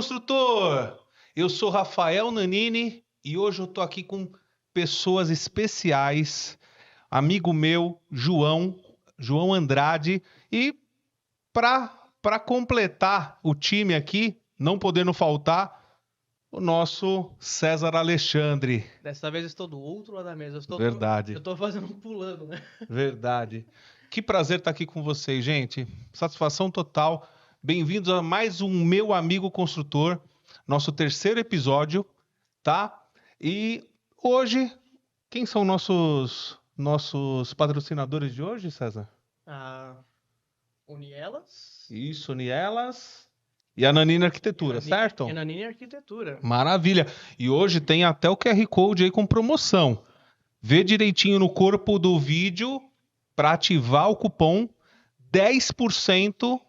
construtor! Eu sou Rafael Nanini e hoje eu tô aqui com pessoas especiais, amigo meu, João Andrade, e para completar o time aqui, não podendo faltar, o nosso César Alexandre. Dessa vez eu estou do outro lado da mesa. Verdade. Eu estou fazendo um pulando, né? Verdade. Que prazer estar aqui com vocês, gente. Satisfação total. Bem-vindos a mais um Meu Amigo Construtor, nosso terceiro episódio, tá? E hoje, quem são nossos patrocinadores de hoje, César? Unielas. Isso, Nielas e a Nanina Arquitetura, certo? E Nanini Arquitetura. Maravilha. E hoje tem até o QR Code aí com promoção. Vê direitinho no corpo do vídeo para ativar o cupom 10%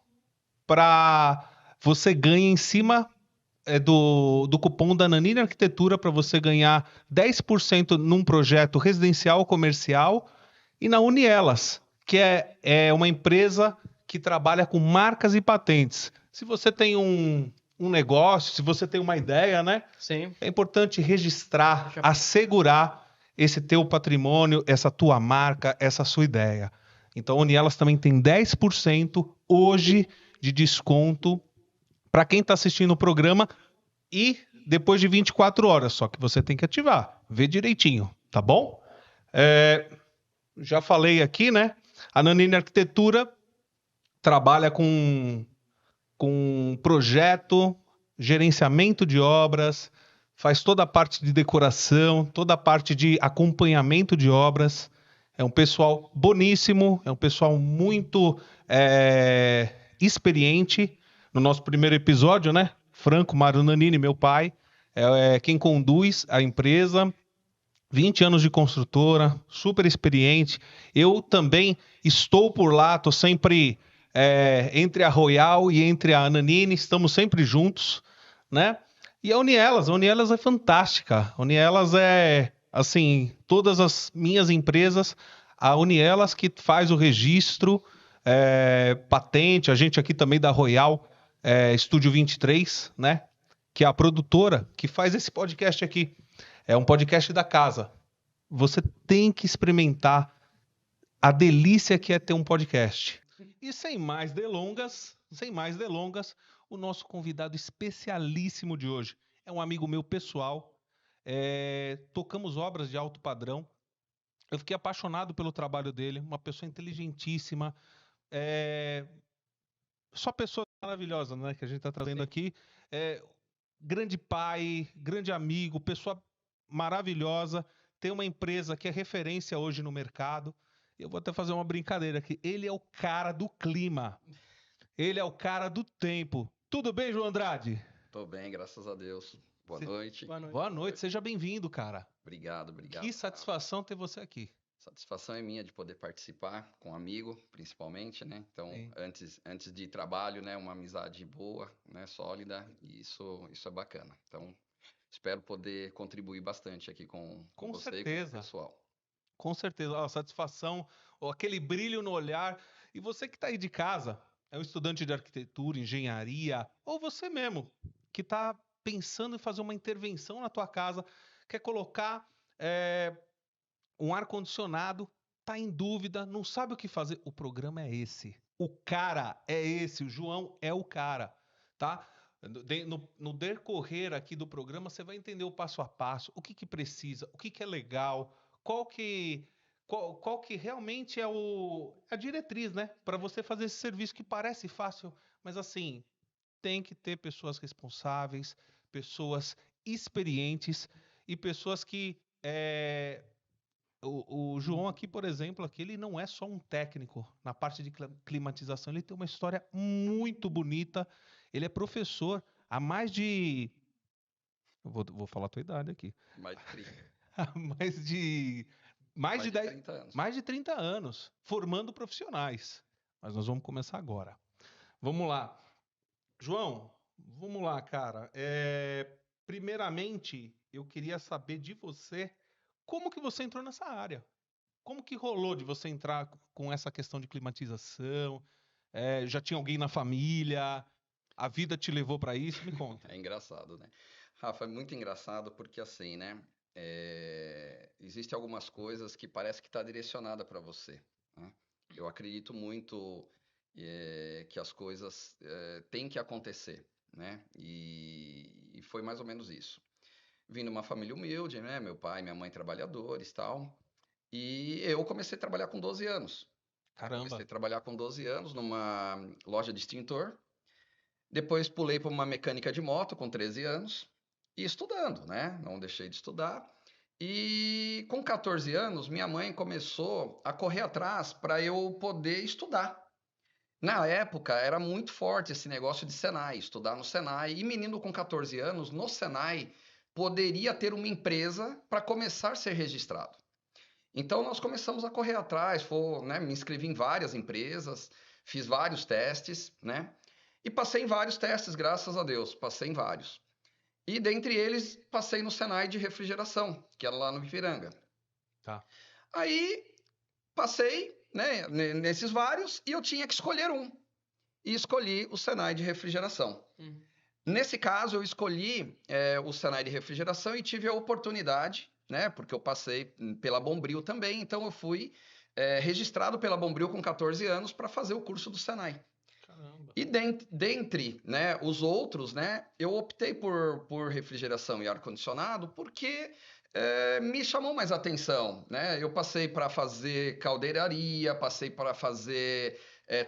para você ganha em cima do cupom da Nanina Arquitetura para você ganhar 10% num projeto residencial ou comercial e na Unielas, que é uma empresa que trabalha com marcas e patentes. Se você tem um negócio, se você tem uma ideia, né? Sim. É importante registrar, assegurar esse teu patrimônio, essa tua marca, essa sua ideia. Então, a Unielas também tem 10% hoje de desconto para quem está assistindo o programa e depois de 24 horas, só que você tem que ativar, vê direitinho, tá bom? Já falei aqui, né? A Nanini Arquitetura trabalha com projeto, gerenciamento de obras, faz toda a parte de decoração, toda a parte de acompanhamento de obras. É um pessoal boníssimo, é um pessoal muito experiente. No nosso primeiro episódio, né? Franco Mário Nanini, meu pai, é quem conduz a empresa. 20 anos de construtora, super experiente. Eu também estou por lá, estou sempre entre a Royal e entre a Nanini, estamos sempre juntos, né? E a Unielas é fantástica. A Unielas é, assim, todas as minhas empresas, a Unielas que faz o registro, patente, a gente aqui também da Royal, Estúdio 23, né? Que é a produtora que faz esse podcast aqui. É um podcast da casa. Você tem que experimentar a delícia que é ter um podcast. E sem mais delongas, o nosso convidado especialíssimo de hoje é um amigo meu pessoal. Tocamos obras de alto padrão. Eu fiquei apaixonado pelo trabalho dele, uma pessoa inteligentíssima, só pessoa maravilhosa, né, que a gente está trazendo aqui. Grande pai, grande amigo, pessoa maravilhosa, tem uma empresa que é referência hoje no mercado. Eu vou até fazer uma brincadeira aqui. Ele é o cara do clima. Ele é o cara do tempo. Tudo bem, João Andrade? Tô bem, graças a Deus. Boa noite. Boa noite, seja bem-vindo, cara. Obrigado. Que satisfação ter você aqui. Satisfação é minha de poder participar com um amigo, principalmente, né? Então, antes de trabalho, né? Uma amizade boa, né? Sólida, e isso é bacana. Então, espero poder contribuir bastante aqui com você certeza. E com o pessoal. Com certeza, a satisfação, aquele brilho no olhar. E você que está aí de casa, é um estudante de arquitetura, engenharia, ou você mesmo, que está pensando em fazer uma intervenção na tua casa, quer colocar um ar-condicionado, tá em dúvida, não sabe o que fazer. O programa é esse. O cara é esse. O João é o cara, tá? No decorrer aqui do programa, você vai entender o passo a passo, o que precisa, o que é legal, qual que realmente é a diretriz, né? Para você fazer esse serviço que parece fácil, mas assim, tem que ter pessoas responsáveis, pessoas experientes e pessoas que o João aqui, por exemplo, aqui, ele não é só um técnico na parte de climatização, ele tem uma história muito bonita. Ele é professor há mais de... Vou falar a tua idade aqui. Mais de 30. mais de 30 anos. Mais de 30 anos, formando profissionais. Mas nós vamos começar agora. Vamos lá. João, vamos lá, cara. Primeiramente, eu queria saber de você como que você entrou nessa área. Como que rolou de você entrar com essa questão de climatização? Já tinha alguém na família? A vida te levou para isso? Me conta. É engraçado, né? Rafa, é muito engraçado porque assim, né? Existem algumas coisas que parece que está direcionada para você, né? Eu acredito muito que as coisas têm que acontecer, né? E foi mais ou menos isso. Vim de uma família humilde, né? Meu pai e minha mãe trabalhadores, tal. E eu comecei a trabalhar com 12 anos. Comecei Caramba. a trabalhar com 12 anos numa loja de extintor. Depois pulei para uma mecânica de moto com 13 anos e estudando, né? Não deixei de estudar. E com 14 anos, minha mãe começou a correr atrás para eu poder estudar. Na época, era muito forte esse negócio de Senai, estudar no Senai. E menino com 14 anos, no Senai, poderia ter uma empresa para começar a ser registrado. Então, nós começamos a correr atrás, né, me inscrevi em várias empresas, fiz vários testes, né? E passei em vários testes, graças a Deus, passei em vários. E dentre eles, passei no Senai de refrigeração, que era lá no Ipiranga. Tá. Aí, passei, né, nesses vários e eu tinha que escolher um. E escolhi o Senai de refrigeração. Nesse caso, eu escolhi o Senai de refrigeração e tive a oportunidade, né, porque eu passei pela Bombril também, então eu fui registrado pela Bombril com 14 anos para fazer o curso do Senai. Caramba. E dentre, né, os outros, né, eu optei por refrigeração e ar-condicionado porque me chamou mais atenção, né? Eu passei para fazer caldeiraria, passei para fazer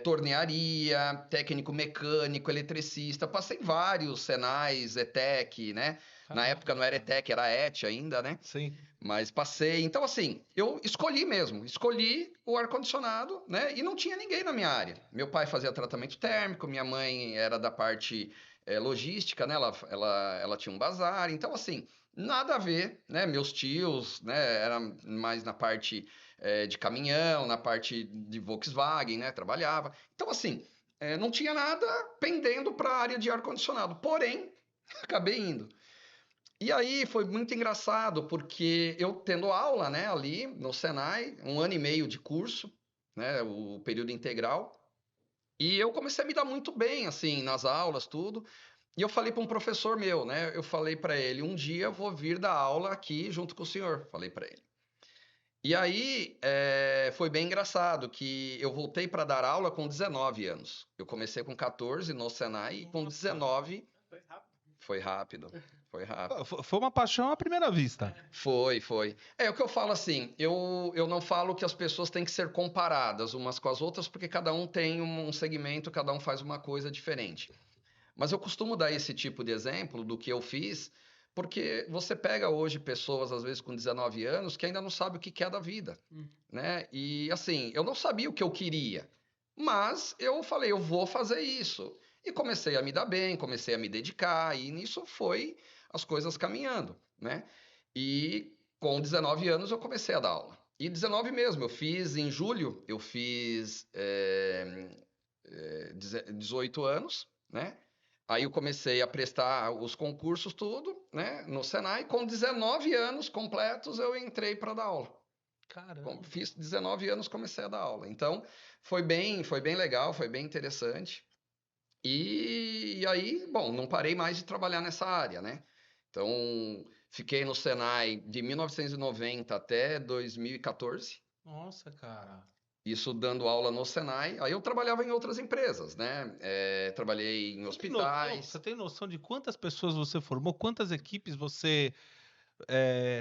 tornearia, técnico mecânico, eletricista, passei em vários Senais, ETEC, né? Na Caramba, época não era cara. ETEC, era ET ainda, né? Sim. Mas passei. Então, assim, eu escolhi mesmo. Escolhi o ar-condicionado, né? E não tinha ninguém na minha área. Meu pai fazia tratamento térmico, minha mãe era da parte logística, né? Ela tinha um bazar. Então, assim, nada a ver, né? Meus tios, né? Era mais na parte de caminhão, na parte de Volkswagen, né? Trabalhava. Então, assim, não tinha nada pendendo para a área de ar-condicionado. Porém, acabei indo. E aí foi muito engraçado, porque eu tendo aula, né, ali no Senai, 1 ano e meio de curso, né, o período integral, e eu comecei a me dar muito bem, assim, nas aulas, tudo. E eu falei para um professor meu, né, eu falei para ele, um dia eu vou vir dar aula aqui junto com o senhor, falei para ele. E aí foi bem engraçado que eu voltei para dar aula com 19 anos. Eu comecei com 14 no Senai e com Nossa. 19 Foi rápido. foi rápido, foi rápido. Foi uma paixão à primeira vista. Foi. É o que eu falo assim, eu não falo que as pessoas têm que ser comparadas umas com as outras, porque cada um tem um segmento, cada um faz uma coisa diferente. Mas eu costumo dar esse tipo de exemplo do que eu fiz, porque você pega hoje pessoas, às vezes com 19 anos, que ainda não sabem o que é da vida, né? E assim, eu não sabia o que eu queria, mas eu falei, eu vou fazer isso. E comecei a me dar bem, comecei a me dedicar, e nisso foi as coisas caminhando, né? E com 19 anos eu comecei a dar aula. E 19 mesmo, eu fiz em julho, eu fiz 18 anos, né? Aí eu comecei a prestar os concursos, tudo, né? No Senai. Com 19 anos completos, eu entrei para dar aula. Caramba. Fiz 19 anos, comecei a dar aula. Então, foi bem legal, foi bem interessante. E aí, bom, não parei mais de trabalhar nessa área, né? Então, fiquei no Senai de 1990 até 2014. Nossa, cara. Isso dando aula no Senai. Aí eu trabalhava em outras empresas, né? Trabalhei em Você hospitais. tem noção de quantas pessoas você formou? Quantas equipes você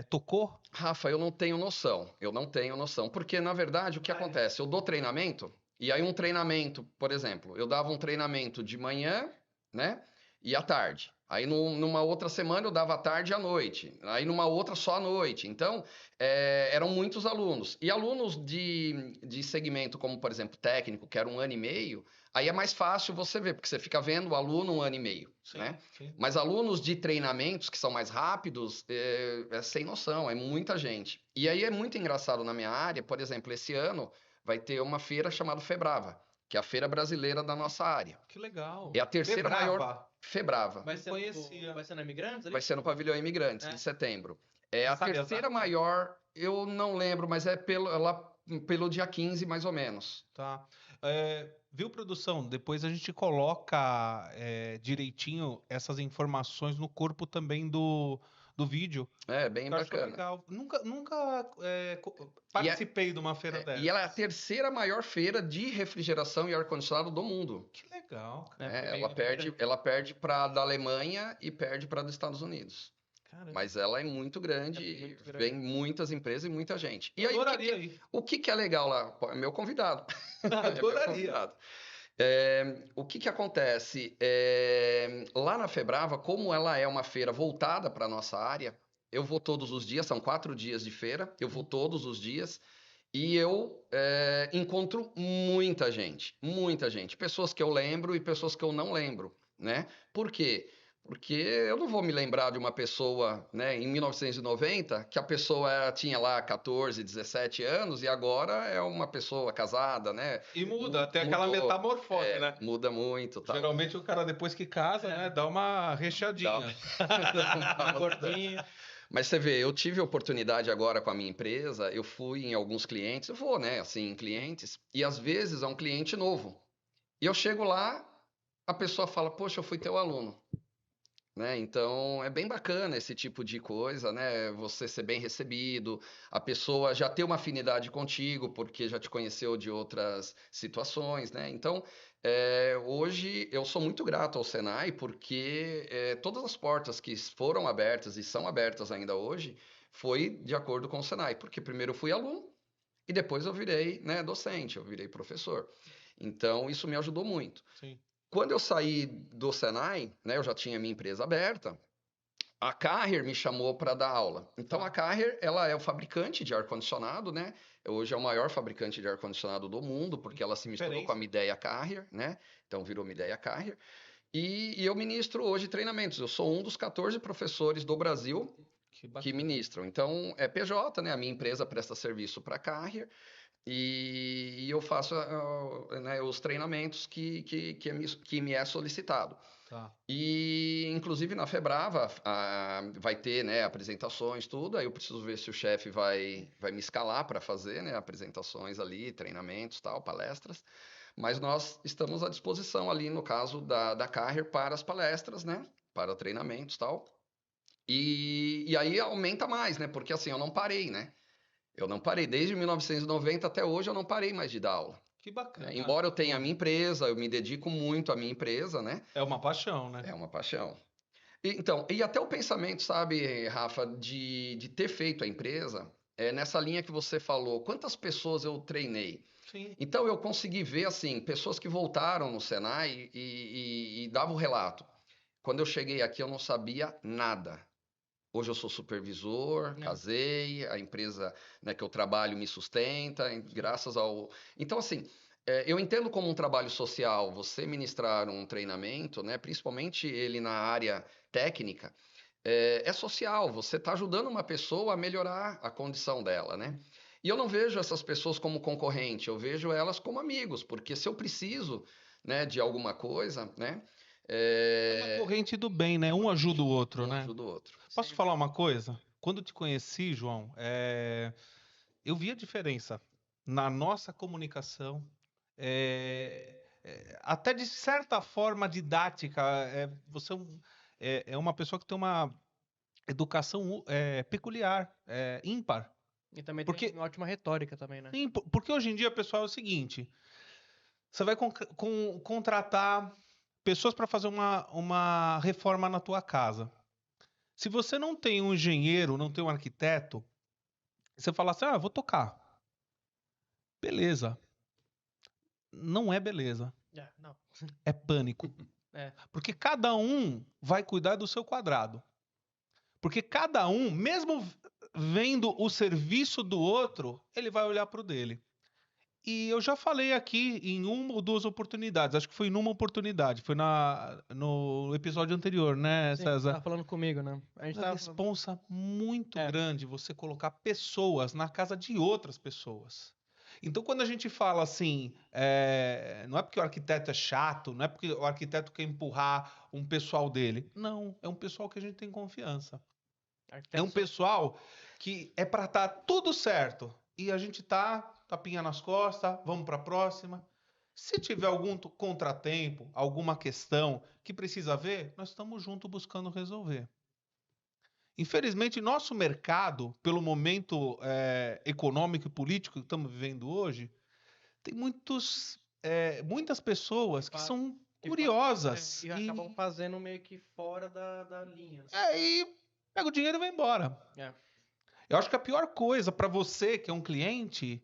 tocou? Rafa, eu não tenho noção. Eu não tenho noção. Porque, na verdade, o que acontece? Eu dou treinamento, e aí um treinamento, por exemplo, eu dava um treinamento de manhã, né? E à tarde. Aí numa outra semana eu dava à tarde e à noite. Aí numa outra só à noite. Então, eram muitos alunos. E alunos de segmento, como por exemplo técnico, que era 1 ano e meio, aí é mais fácil você ver, porque você fica vendo o aluno 1 ano e meio, né? Sim. Mas alunos de treinamentos que são mais rápidos, é sem noção, é muita gente. E aí é muito engraçado na minha área, por exemplo, esse ano vai ter uma feira chamada Febrava, que é a feira brasileira da nossa área. Que legal. É a terceira maior Febrava. Vai ser conhecia. vai ser na Imigrantes ali? Vai ser no Pavilhão Imigrantes, É. em setembro. É a Sabe a terceira data? maior, eu não lembro, mas é lá pelo dia 15, mais ou menos. Tá. Viu, produção? Depois a gente coloca direitinho essas informações no corpo também do vídeo. É bem Que eu acho bacana. legal. Nunca E, é- participei de uma feira e ela é a dessas. terceira maior feira de refrigeração e ar-condicionado do mundo. Que legal, cara. É, Ela perde para a da Alemanha e perde para a dos Estados Unidos. Caramba. Mas ela é muito grande, É muito grande. vem muitas empresas e muita gente. E Eu aí, adoraria ir. o que que é legal lá? Pô, é meu convidado. É meu Adoraria. convidado. O que que acontece? Lá na Febrava, como ela é uma feira voltada para a nossa área, eu vou todos os dias, são 4 dias de feira, eu vou todos os dias e eu encontro muita gente, pessoas que eu lembro e pessoas que eu não lembro, né? Por quê? Porque eu não vou me lembrar de uma pessoa, né, em 1990, que a pessoa tinha lá 14, 17 anos e agora é uma pessoa casada, né? E muda, tem aquela Mudou, metamorfose, né? muda muito, tal. Geralmente o cara depois que casa, né, dá uma recheadinha. Dá uma Gordinho. Mas você vê, eu tive a oportunidade agora com a minha empresa, eu fui em alguns clientes, eu vou, né, assim, em clientes, e às vezes é um cliente novo. E eu chego lá, a pessoa fala, poxa, eu fui teu aluno. Né? Então é bem bacana esse tipo de coisa, né? Você ser bem recebido, a pessoa já ter uma afinidade contigo porque já te conheceu de outras situações, né? Então hoje eu sou muito grato ao Senai porque todas as portas que foram abertas e são abertas ainda hoje foi de acordo com o Senai, porque primeiro eu fui aluno e depois eu virei, né, docente, eu virei professor. Então isso me ajudou muito. Sim. Quando eu saí do Senai, né, eu já tinha minha empresa aberta, a Carrier me chamou para dar aula. Então Tá. a Carrier, ela é o fabricante de ar-condicionado, né? Hoje é o maior fabricante de ar-condicionado do mundo, porque ela se misturou com a Diferença. Midea Carrier, né? Então virou Midea Carrier. E eu ministro hoje treinamentos. Eu sou um dos 14 professores do Brasil Que que bacana. ministram. Então é PJ, né? A minha empresa presta serviço para a Carrier. E eu faço né, os treinamentos que me é solicitado. Tá. E, inclusive, na Febrava vai ter, né, apresentações, tudo. Aí eu preciso ver se o chefe vai me escalar para fazer, né, apresentações ali, treinamentos, tal, palestras. Mas nós estamos à disposição ali, no caso da Carrier, para as palestras, né, para treinamentos, tal. E aí aumenta mais, né, porque assim, eu não parei, né. Eu não parei. Desde 1990 até hoje eu não parei mais de dar aula. Que bacana. Embora eu tenha a minha empresa, eu me dedico muito à minha empresa, né? É uma paixão, né? É uma paixão. Então, e até o pensamento, sabe, Rafa, de ter feito a empresa, nessa linha que você falou, quantas pessoas eu treinei? Sim. Então eu consegui ver, assim, pessoas que voltaram no Senai e davam o relato. Quando eu cheguei aqui eu não sabia nada. Hoje eu sou supervisor, casei, a empresa, né, que eu trabalho me sustenta, graças ao. Então, assim, eu entendo como um trabalho social você ministrar um treinamento, né, principalmente ele na área técnica, é social, você está ajudando uma pessoa a melhorar a condição dela, né? E eu não vejo essas pessoas como concorrente, eu vejo elas como amigos, porque se eu preciso, né, de alguma coisa, né? É uma corrente do bem, né? Um ajuda o outro, Um né? ajuda o outro. Posso te falar uma coisa? Quando eu te conheci, João, eu vi a diferença na nossa comunicação, até de certa forma didática. Você é uma pessoa que tem uma educação peculiar, ímpar. E também Porque, tem ótima retórica também, né? sim, porque hoje em dia, pessoal, é o seguinte: você vai contratar pessoas para fazer uma reforma na tua casa. Se você não tem um engenheiro, não tem um arquiteto, você fala assim, vou tocar. Beleza. Não é beleza. Não. É pânico. Porque cada um vai cuidar do seu quadrado. Porque cada um, mesmo vendo o serviço do outro, ele vai olhar para o dele. E eu já falei aqui em uma ou duas oportunidades, acho que foi numa oportunidade, foi no episódio anterior, né, Sim, César? tá falando comigo, né? A gente Uma responsa muito grande você colocar pessoas na casa de outras pessoas. Então, quando a gente fala assim, não é porque o arquiteto é chato, não é porque o arquiteto quer empurrar um pessoal dele. Não, é um pessoal que a gente tem confiança. É um pessoal que é para estar tudo certo. E a gente tá tapinha nas costas, vamos para a próxima. Se tiver algum contratempo, alguma questão que precisa ver, nós estamos juntos buscando resolver. Infelizmente, nosso mercado, pelo momento econômico e político que estamos vivendo hoje, tem muitas pessoas que são curiosas E acabam fazendo meio que fora da linha. e pega o dinheiro e vai embora. Eu acho que a pior coisa para você, que é um cliente,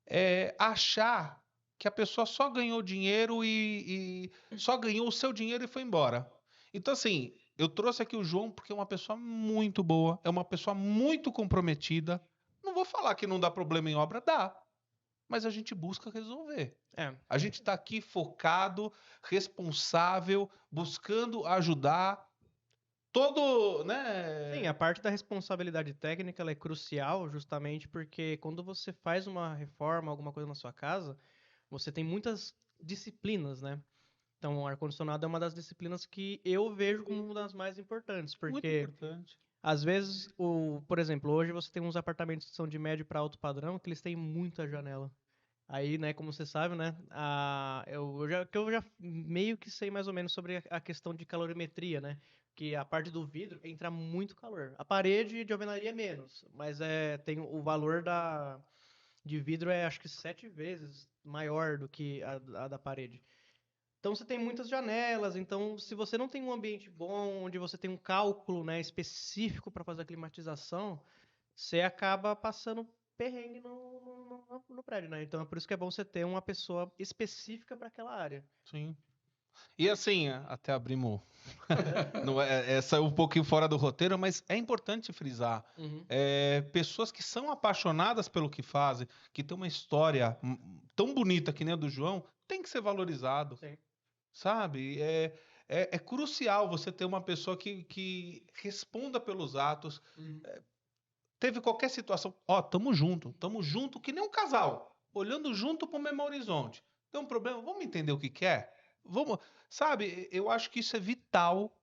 é achar que a pessoa só ganhou dinheiro e só ganhou o seu dinheiro e foi embora. Então, assim, eu trouxe aqui o João porque é uma pessoa muito boa, é uma pessoa muito comprometida. Não vou falar que não dá problema em obra, dá. Mas a gente busca resolver. A gente está aqui focado, responsável, buscando ajudar todo, né? Sim, a parte da responsabilidade técnica ela é crucial justamente porque quando você faz uma reforma, alguma coisa na sua casa, você tem muitas disciplinas, né? Então, o ar-condicionado é uma das disciplinas que eu vejo como uma das mais importantes, Muito porque importante. às vezes, por exemplo, hoje você tem uns apartamentos que são de médio para alto padrão que eles têm muita janela. Aí, né, como você sabe, né, eu já meio que sei mais ou menos sobre a questão de calorimetria, né, que a parte do vidro entra muito calor. A parede de alvenaria é menos, mas tem o valor de vidro acho que 7 vezes maior do que a da parede. Então você tem muitas janelas, então se você não tem um ambiente bom, onde você tem um cálculo, né, específico para fazer a climatização, você acaba passando perrengue no prédio, né? Então é por isso que é bom você ter uma pessoa específica para aquela área. Sim. E assim, até abrimos. Saiu um pouquinho fora do roteiro, mas é importante frisar. Pessoas que são apaixonadas pelo que fazem, que tem uma história tão bonita que nem a do João, tem que ser valorizado. Sim. Sabe? É crucial você ter uma pessoa que responda pelos atos. Teve qualquer situação, tamo junto, que nem um casal, olhando junto pro mesmo horizonte. Tem um problema, vamos entender o que quer? Vamos, sabe? Eu acho que isso é vital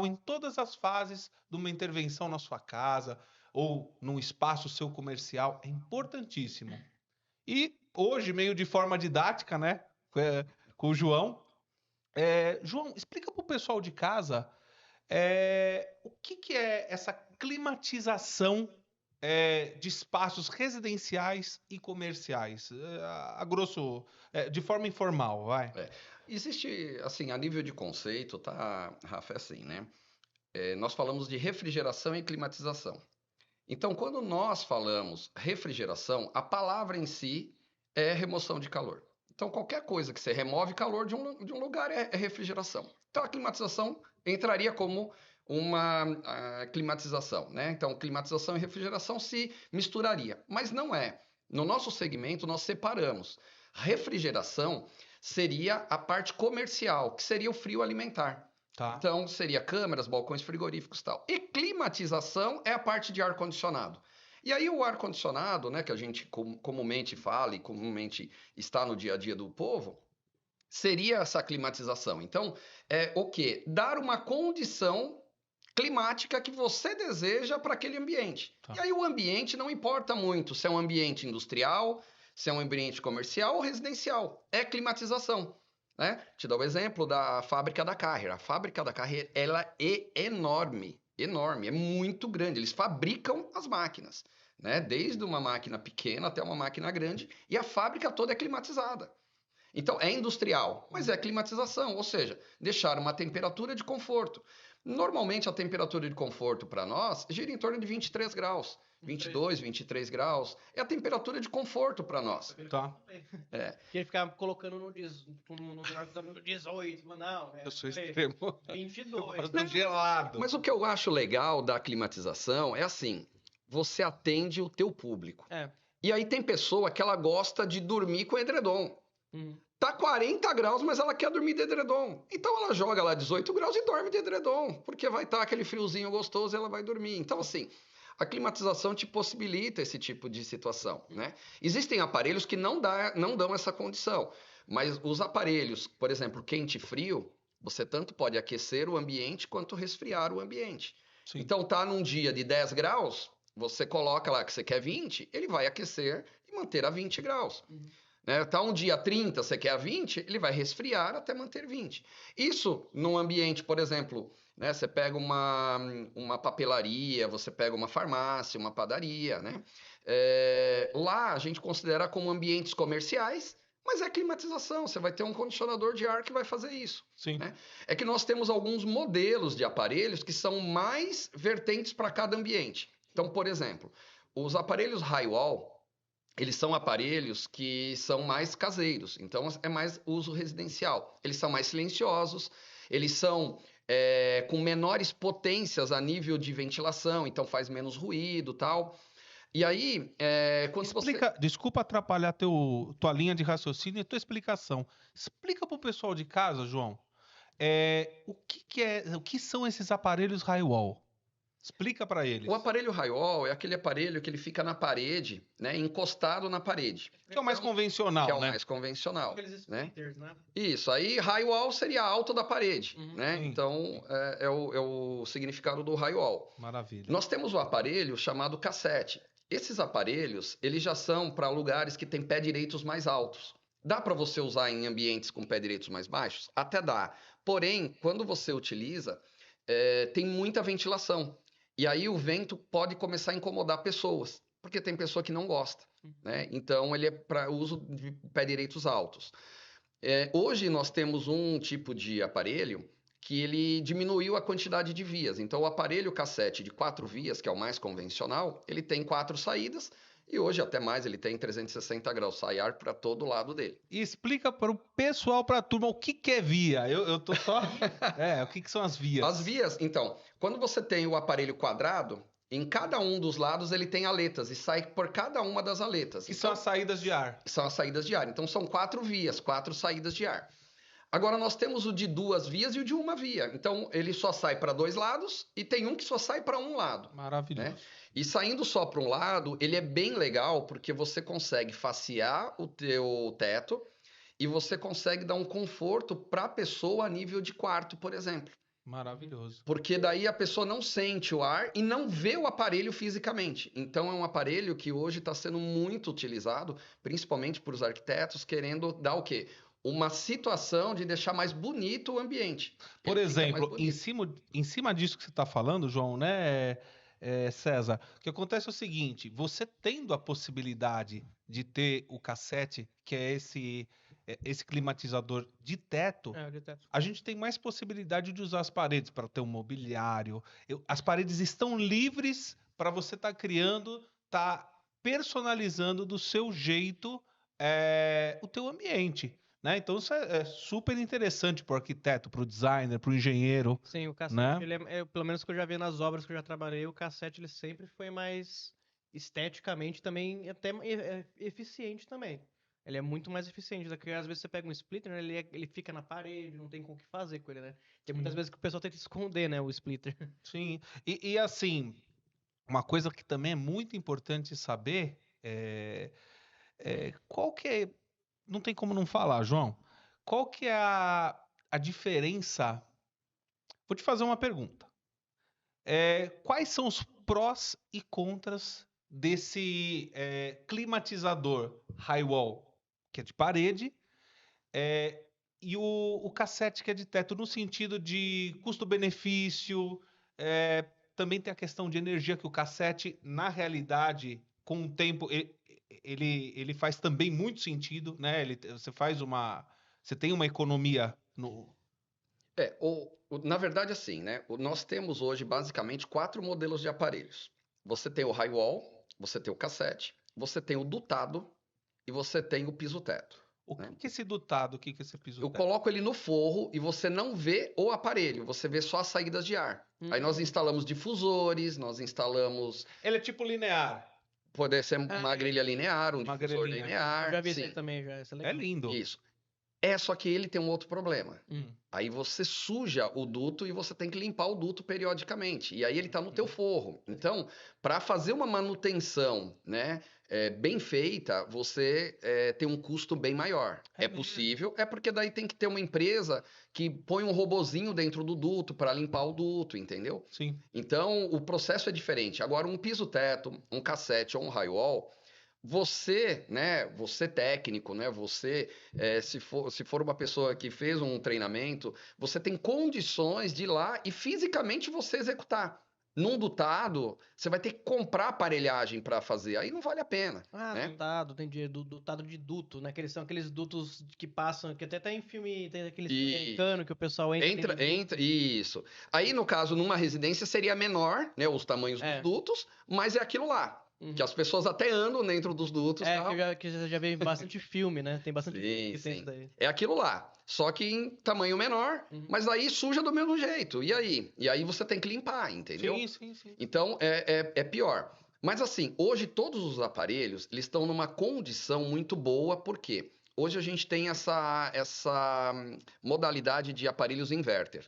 em todas as fases de uma intervenção na sua casa ou num espaço seu comercial, é importantíssimo. E hoje, meio de forma didática, né, com o João, João, explica pro pessoal de casa o que é essa climatização de espaços residenciais e comerciais, de forma informal, vai. Existe, assim, a nível de conceito, tá, Rafa, é assim, né? Nós falamos de refrigeração e climatização. Então, quando nós falamos refrigeração, a palavra em si é remoção de calor. Então, qualquer coisa que você remove calor de um lugar é refrigeração. Então, a climatização entraria como uma climatização, né? Então, climatização e refrigeração se misturaria, mas não é. No nosso segmento, nós separamos. Refrigeração seria a parte comercial, que seria o frio alimentar. Tá. Então, seria câmeras, balcões frigoríficos e tal. E climatização é a parte de ar-condicionado. E aí o ar-condicionado, né, que a gente comumente fala e comumente está no dia a dia do povo, seria essa climatização. Então, é o quê? Dar uma condição climática que você deseja para aquele ambiente. Tá. E aí o ambiente não importa muito se é um ambiente industrial, se é um ambiente comercial ou residencial. É climatização. Né? Te dou o exemplo da fábrica da Carrier. A fábrica da Carrier, ela é enorme, é muito grande. Eles fabricam as máquinas, né? Desde uma máquina pequena até uma máquina grande, e a fábrica toda é climatizada. Então, é industrial, mas é climatização, ou seja, deixar uma temperatura de conforto. Normalmente, a temperatura de conforto para nós gira em torno de 23 graus. 22, 23 graus. É a temperatura de conforto para nós. Tá. Queria ficar colocando no 18, não. Eu sou extremo. 22. No gelado. Mas o que eu acho legal da climatização é assim, você atende o teu público. E aí tem pessoa que ela gosta de dormir com edredom. Tá 40 graus, mas ela quer dormir de edredom. Então ela joga lá 18 graus e dorme de edredom, porque vai estar aquele friozinho gostoso e ela vai dormir. Então assim, a climatização te possibilita esse tipo de situação, né? Existem aparelhos que não dão essa condição, mas os aparelhos, por exemplo, quente e frio, você tanto pode aquecer o ambiente quanto resfriar o ambiente. Sim. Então tá num dia de 10 graus, você coloca lá que você quer 20, ele vai aquecer e manter a 20 graus. né? Tá um dia 30, você quer a 20, ele vai resfriar até manter 20. Isso num ambiente, por exemplo, né? Você pega uma papelaria, você pega uma farmácia, uma padaria, né? Lá a gente considera como ambientes comerciais, mas é climatização. Você vai ter um condicionador de ar que vai fazer isso. Sim. Né? É que nós temos alguns modelos de aparelhos que são mais vertentes para cada ambiente. Então, por exemplo, os aparelhos Highwall, eles são aparelhos que são mais caseiros, então é mais uso residencial. Eles são mais silenciosos, eles são com menores potências a nível de ventilação, então faz menos ruído, tal. E aí, quando Explica, desculpa atrapalhar tua linha de raciocínio e tua explicação. Explica para o pessoal de casa, João, o que são esses aparelhos Highwall? Explica para eles. O aparelho Highwall é aquele aparelho que ele fica na parede, né, encostado na parede. Que é o mais convencional, que é o né? mais convencional. Aqueles Né? splitters, né? Isso, aí Highwall seria alto da parede, né? Sim. Então, é o significado do Highwall. Maravilha. Nós temos o aparelho chamado cassete. Esses aparelhos, eles já são para lugares que têm pé direitos mais altos. Dá para você usar em ambientes com pé direitos mais baixos? Até dá. Porém, quando você utiliza, tem muita ventilação. E aí o vento pode começar a incomodar pessoas, porque tem pessoa que não gosta, né? Então ele é para uso de pé direitos altos. Hoje nós temos um tipo de aparelho que ele diminuiu a quantidade de vias. Então o aparelho cassete de 4 vias, que é o mais convencional, ele tem 4 saídas e hoje até mais, ele tem 360 graus, sai ar para todo lado dele. E explica para o pessoal, para a turma, o que é via. Eu tô só... o que são as vias? As vias, então, quando você tem o aparelho quadrado, em cada um dos lados ele tem aletas e sai por cada uma das aletas. Que são as saídas de ar. São as saídas de ar. Então são 4 vias, 4 saídas de ar. Agora nós temos o de 2 vias e o de 1 via. Então ele só sai para 2 lados e tem um que só sai para um lado. Maravilhoso. Né? E saindo só para um lado, ele é bem legal porque você consegue facear o teu teto e você consegue dar um conforto para a pessoa a nível de quarto, por exemplo. Maravilhoso. Porque daí a pessoa não sente o ar e não vê o aparelho fisicamente. Então é um aparelho que hoje está sendo muito utilizado, principalmente por os arquitetos, querendo dar o quê? Uma situação de deixar mais bonito o ambiente. Por exemplo, em cima disso que você está falando, João, né, César, o que acontece é o seguinte, você tendo a possibilidade de ter o cassete, que é esse climatizador de teto, a gente tem mais possibilidade de usar as paredes para ter um mobiliário. As paredes estão livres para você estar criando, personalizando do seu jeito o teu ambiente. Né? Então isso é super interessante para o arquiteto, para o designer, para o engenheiro. Sim, o cassete, né? ele pelo menos que eu já vi nas obras que eu já trabalhei, o cassete ele sempre foi mais esteticamente também, até eficiente também. Ele é muito mais eficiente, porque às vezes você pega um splitter, né, ele fica na parede, não tem com o que fazer com ele, né? Tem muitas vezes que o pessoal tenta esconder, né, o splitter. Sim, e assim, uma coisa que também é muito importante saber qual que é, não tem como não falar, João, qual que é a diferença? Vou te fazer uma pergunta. Quais são os prós e contras desse climatizador Highwall, que é de parede, e o cassete, que é de teto, no sentido de custo-benefício? Também tem a questão de energia, que o cassete, na realidade, com o tempo, ele faz também muito sentido, né? Você tem uma economia no... Na verdade, assim, né? Nós temos hoje, basicamente, 4 modelos de aparelhos. Você tem o Highwall, você tem o cassete, você tem o dutado e você tem o piso-teto. O que é esse dutado? O que é esse piso-teto? Eu coloco ele no forro e você não vê o aparelho, você vê só as saídas de ar. Aí nós instalamos difusores, nós instalamos... Ele é tipo linear. Pode ser uma grelha linear, um difusor linear. Eu já vi isso também, já. Isso é legal. É lindo. Isso. Só que ele tem um outro problema. Aí você suja o duto e você tem que limpar o duto periodicamente. E aí ele está no teu forro. Então, para fazer uma manutenção, né, bem feita, você tem um custo bem maior. É possível, porque daí tem que ter uma empresa que põe um robozinho dentro do duto para limpar o duto, entendeu? Sim. Então, o processo é diferente. Agora, um piso-teto, um cassete ou um Highwall, você, né, você técnico, né, você, se for uma pessoa que fez um treinamento, você tem condições de ir lá e fisicamente você executar. Num dutado, você vai ter que comprar aparelhagem para fazer, aí não vale a pena, Ah, né? dutado, entendi. Dutado de duto, né? Que eles são aqueles dutos que passam, que até tem em filme, tem aquele filme E americano que o pessoal entra aqueles dutos. isso. Aí, no caso, numa residência seria menor, né, os tamanhos dos É. dutos, mas é aquilo lá, que Uhum. as pessoas até andam dentro dos dutos, É, tal. que eu já vi bastante filme, né? Tem bastante filme Sim, que tem isso sim. daí. É aquilo lá. Só que em tamanho menor, Uhum. mas aí suja do mesmo jeito. E aí? E aí você tem que limpar, entendeu? Sim. Então é pior. Mas assim, hoje todos os aparelhos eles estão numa condição muito boa, porque hoje a gente tem essa modalidade de aparelhos inverter.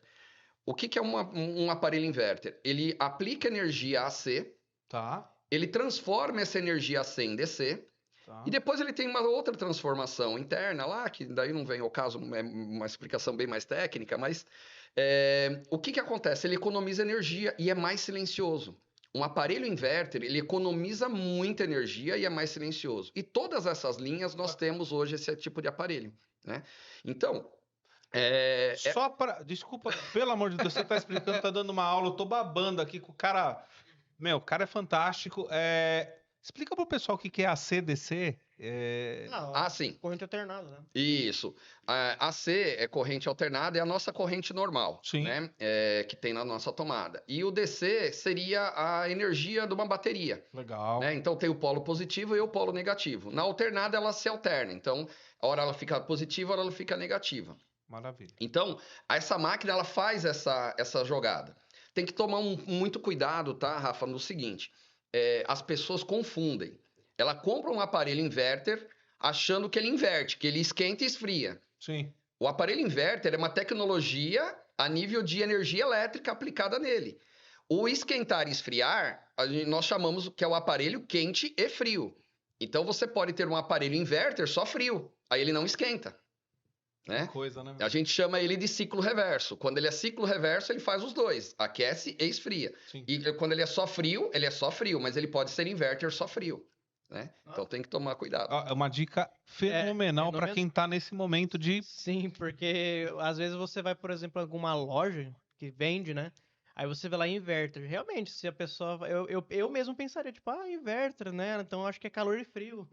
O que é um aparelho inverter? Ele aplica energia AC, Tá, ele transforma essa energia AC em DC, e tá. depois ele tem uma outra transformação interna lá, que daí não vem ao caso, é uma explicação bem mais técnica, mas o que acontece? Ele economiza energia e é mais silencioso. Um aparelho inverter, ele economiza muita energia e é mais silencioso. E todas essas linhas nós temos hoje esse tipo de aparelho, né? Então, Só para. Desculpa, pelo amor de Deus, você tá explicando, tá dando uma aula, eu tô babando aqui com o cara. Meu, o cara é fantástico. Explica pro pessoal o que é ACDC. sim. Corrente alternada, né? Isso. A AC é corrente alternada, é a nossa corrente normal, Sim. né? Que tem na nossa tomada. E o DC seria a energia de uma bateria. Legal. Né? Então tem o polo positivo e o polo negativo. Na alternada ela se alterna. Então, a hora ela fica positiva, a hora ela fica negativa. Maravilha. Então, essa máquina ela faz essa jogada. Tem que tomar muito cuidado, tá, Rafa, no seguinte: as pessoas confundem. Ela compra um aparelho inverter achando que ele inverte, que ele esquenta e esfria. Sim. O aparelho inverter é uma tecnologia a nível de energia elétrica aplicada nele. O esquentar e esfriar, nós chamamos que é o aparelho quente e frio. Então você pode ter um aparelho inverter só frio, aí ele não esquenta, né? Coisa, né? A gente chama ele de ciclo reverso. Quando ele é ciclo reverso, ele faz os dois, aquece e esfria. Sim. E quando ele é só frio, mas ele pode ser inverter só frio, né? Então tem que tomar cuidado. É uma dica fenomenal para quem tá nesse momento de. Sim, porque às vezes você vai, por exemplo, em alguma loja que vende, né? Aí você vê lá inverter. Realmente, se a pessoa. Eu mesmo pensaria, tipo, inverter, né? Então eu acho que é calor e frio.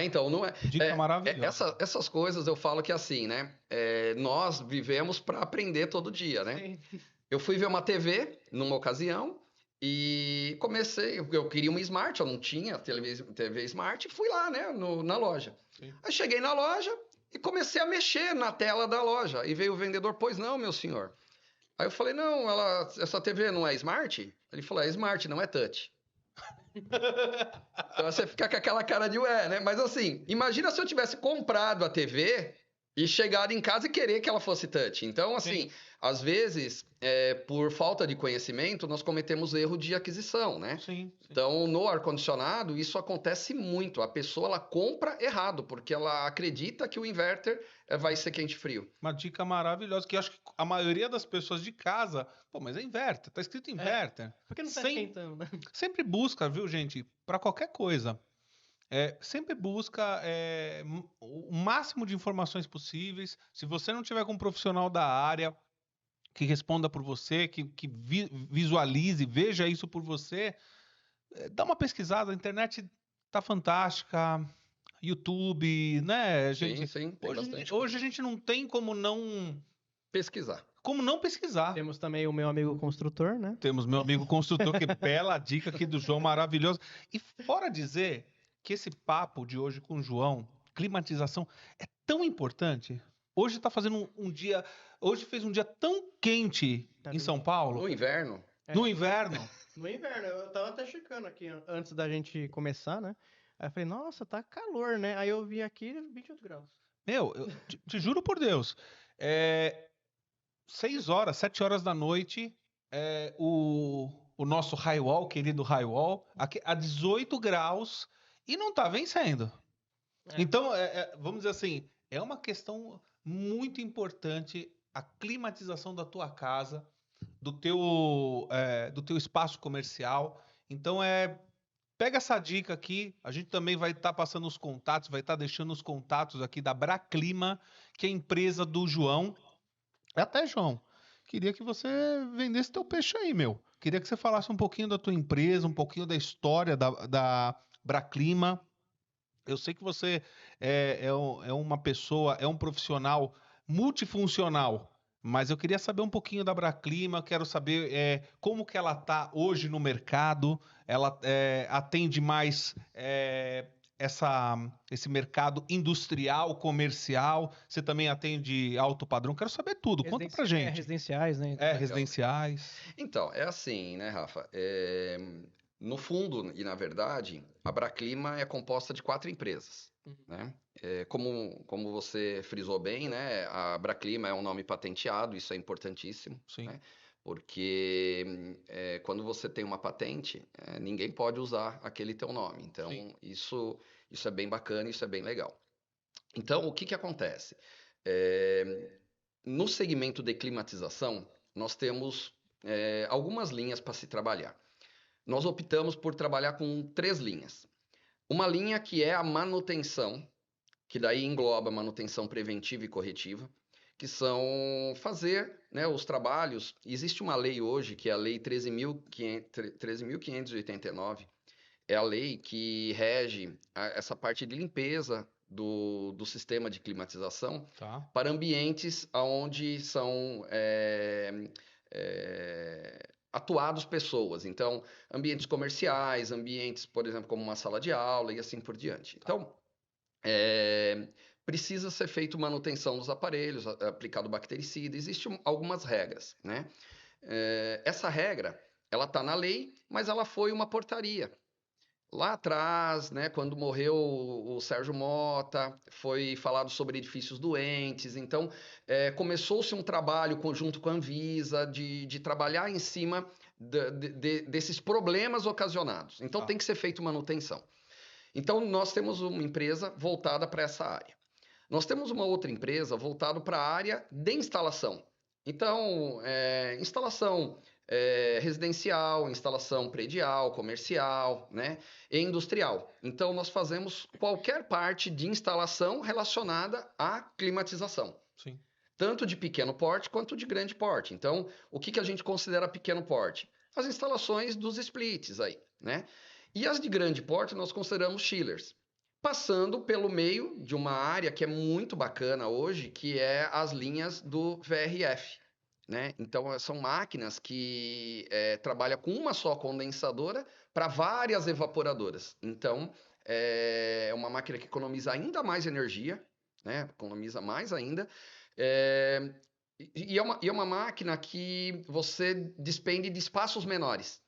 Então, não é. Dica maravilhosa. Essas coisas eu falo que assim, né? Nós vivemos para aprender todo dia, né? Sim. Eu fui ver uma TV numa ocasião e comecei. Eu queria uma Smart, eu não tinha TV Smart, e fui lá, né? Na loja. Sim. Aí cheguei na loja e comecei a mexer na tela da loja. E veio o vendedor, pois não, meu senhor. Aí eu falei, não, essa TV não é Smart? Ele falou, é Smart, não é Touch. Então você fica com aquela cara de ué, né? Mas assim, imagina se eu tivesse comprado a TV e chegado em casa e querer que ela fosse touch. Então, assim, às vezes, por falta de conhecimento, nós cometemos erro de aquisição, né? Sim. Então, no ar-condicionado, isso acontece muito. A pessoa, ela compra errado, porque ela acredita que o inverter vai ser quente e frio. Uma dica maravilhosa, que eu acho que a maioria das pessoas de casa, pô, mas é inverter, tá escrito inverter. Por que não tá esquentando, né? Sempre busca, viu, gente, para qualquer coisa. Sempre busca o máximo de informações possíveis. Se você não tiver com um profissional da área que responda por você, que visualize, veja isso por você, dá uma pesquisada. A internet tá fantástica, YouTube, né, gente? Sim, tem bastante. Hoje a gente não tem como não pesquisar. Como não pesquisar. Temos também o meu amigo construtor, né? Temos meu amigo construtor, que bela dica aqui do João, maravilhoso. E fora dizer que esse papo de hoje com o João, climatização, é tão importante. Hoje tá fazendo um dia... Hoje fez um dia tão quente em São Paulo. No inverno. No inverno. No inverno. Eu tava até checando aqui antes da gente começar, né? Aí eu falei, nossa, tá calor, né? Aí eu vi aqui 28 graus. Meu, eu te juro por Deus. 6 horas, 7 horas da noite, o nosso Highwall, querido Highwall, aqui a 18 graus e não tá vencendo. Então, vamos dizer assim, é uma questão muito importante a climatização da tua casa, do teu espaço comercial. Então, Pega essa dica aqui, a gente também vai estar passando os contatos, vai estar deixando os contatos aqui da Braclima, que é a empresa do João. Até, João, queria que você vendesse teu peixe aí, meu. Queria que você falasse um pouquinho da tua empresa, um pouquinho da história da Braclima. Eu sei que você é uma pessoa, é um profissional multifuncional, mas eu queria saber um pouquinho da Braclima, quero saber como que ela está hoje no mercado, ela atende mais esse mercado industrial, comercial, você também atende alto padrão, quero saber tudo, conta pra gente. Residenciais, né? Legal. Residenciais. Então, é assim, né, Rafa? No fundo e na verdade, a Braclima é composta de 4 empresas, né? Como você frisou bem, né? A Braclima é um nome patenteado, isso é importantíssimo, Sim. né? Porque quando você tem uma patente, ninguém pode usar aquele teu nome. Então, Sim. isso é bem bacana, isso é bem legal. Então, o que que acontece? No segmento de climatização, nós temos algumas linhas para se trabalhar. Nós optamos por trabalhar com 3 linhas. Uma linha que é a manutenção, que daí engloba manutenção preventiva e corretiva, que são fazer, né, os trabalhos. Existe uma lei hoje, que é a Lei 13.589, é a lei que rege essa parte de limpeza do sistema de climatização para ambientes onde são atuados pessoas. Então, ambientes comerciais, ambientes, por exemplo, como uma sala de aula e assim por diante. Então, precisa ser feito manutenção dos aparelhos, aplicado bactericida, existem algumas regras, né? Essa regra, ela está na lei, mas ela foi uma portaria. Lá atrás, né, quando morreu o Sérgio Mota, foi falado sobre edifícios doentes, então começou-se um trabalho conjunto com a Anvisa de trabalhar em cima desses problemas ocasionados. Então tem que ser feita manutenção. Então nós temos uma empresa voltada para essa área. Nós temos uma outra empresa voltada para a área de instalação. Então, instalação residencial, instalação predial, comercial, né, e industrial. Então, nós fazemos qualquer parte de instalação relacionada à climatização. Sim. Tanto de pequeno porte quanto de grande porte. Então, o que a gente considera pequeno porte? As instalações dos splits aí, né? E as de grande porte nós consideramos chillers. Passando pelo meio de uma área que é muito bacana hoje, que é as linhas do VRF. Né? Então, são máquinas que trabalham com uma só condensadora para várias evaporadoras. Então, é uma máquina que economiza ainda mais energia, né? Economiza mais ainda. E é uma máquina que você despende de espaços menores.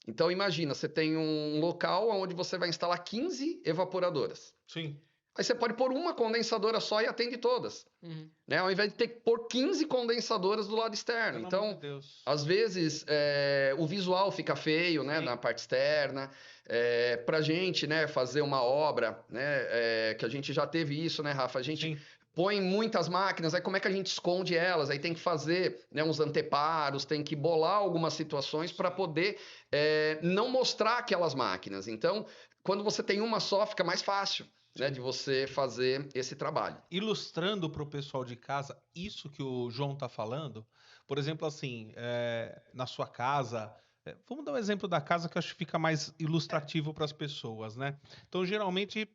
Então, imagina, você tem um local onde você vai instalar 15 evaporadoras. Sim. Aí você pode pôr uma condensadora só e atende todas. Né? Ao invés de ter que pôr 15 condensadoras do lado externo. Então, às vezes, o visual fica feio, né, na parte externa. Pra gente, né, fazer uma obra, né, que a gente já teve isso, né, Rafa? A gente põe muitas máquinas, aí como é que a gente esconde elas? Aí tem que fazer, né, uns anteparos, tem que bolar algumas situações para poder não mostrar aquelas máquinas. Então, quando você tem uma só, fica mais fácil. Né, de você fazer esse trabalho. Ilustrando para o pessoal de casa isso que o João está falando, por exemplo, assim, na sua casa, vamos dar um exemplo da casa que eu acho que fica mais ilustrativo para as pessoas, né? Então, geralmente,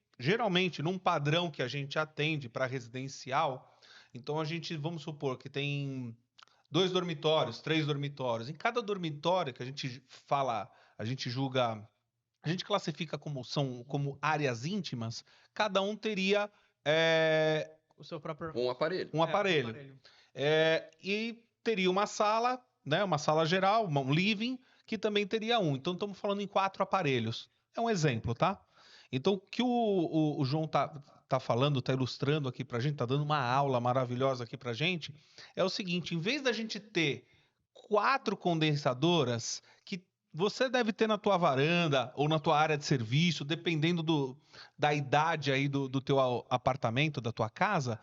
num padrão que a gente atende para residencial, então a gente, vamos supor que tem 2 dormitórios, 3 dormitórios. Em cada dormitório que a gente fala, a gente julga... A gente classifica como áreas íntimas, cada um teria o seu próprio um aparelho. Um aparelho. E teria uma sala, né, uma sala geral, um living, que também teria um. Então, estamos falando em 4 aparelhos. É um exemplo, tá? Então, o que o João tá falando, tá ilustrando aqui pra gente, tá dando uma aula maravilhosa aqui pra gente, é o seguinte, em vez da gente ter 4 condensadoras que você deve ter na tua varanda ou na tua área de serviço, dependendo da idade aí do teu apartamento, da tua casa.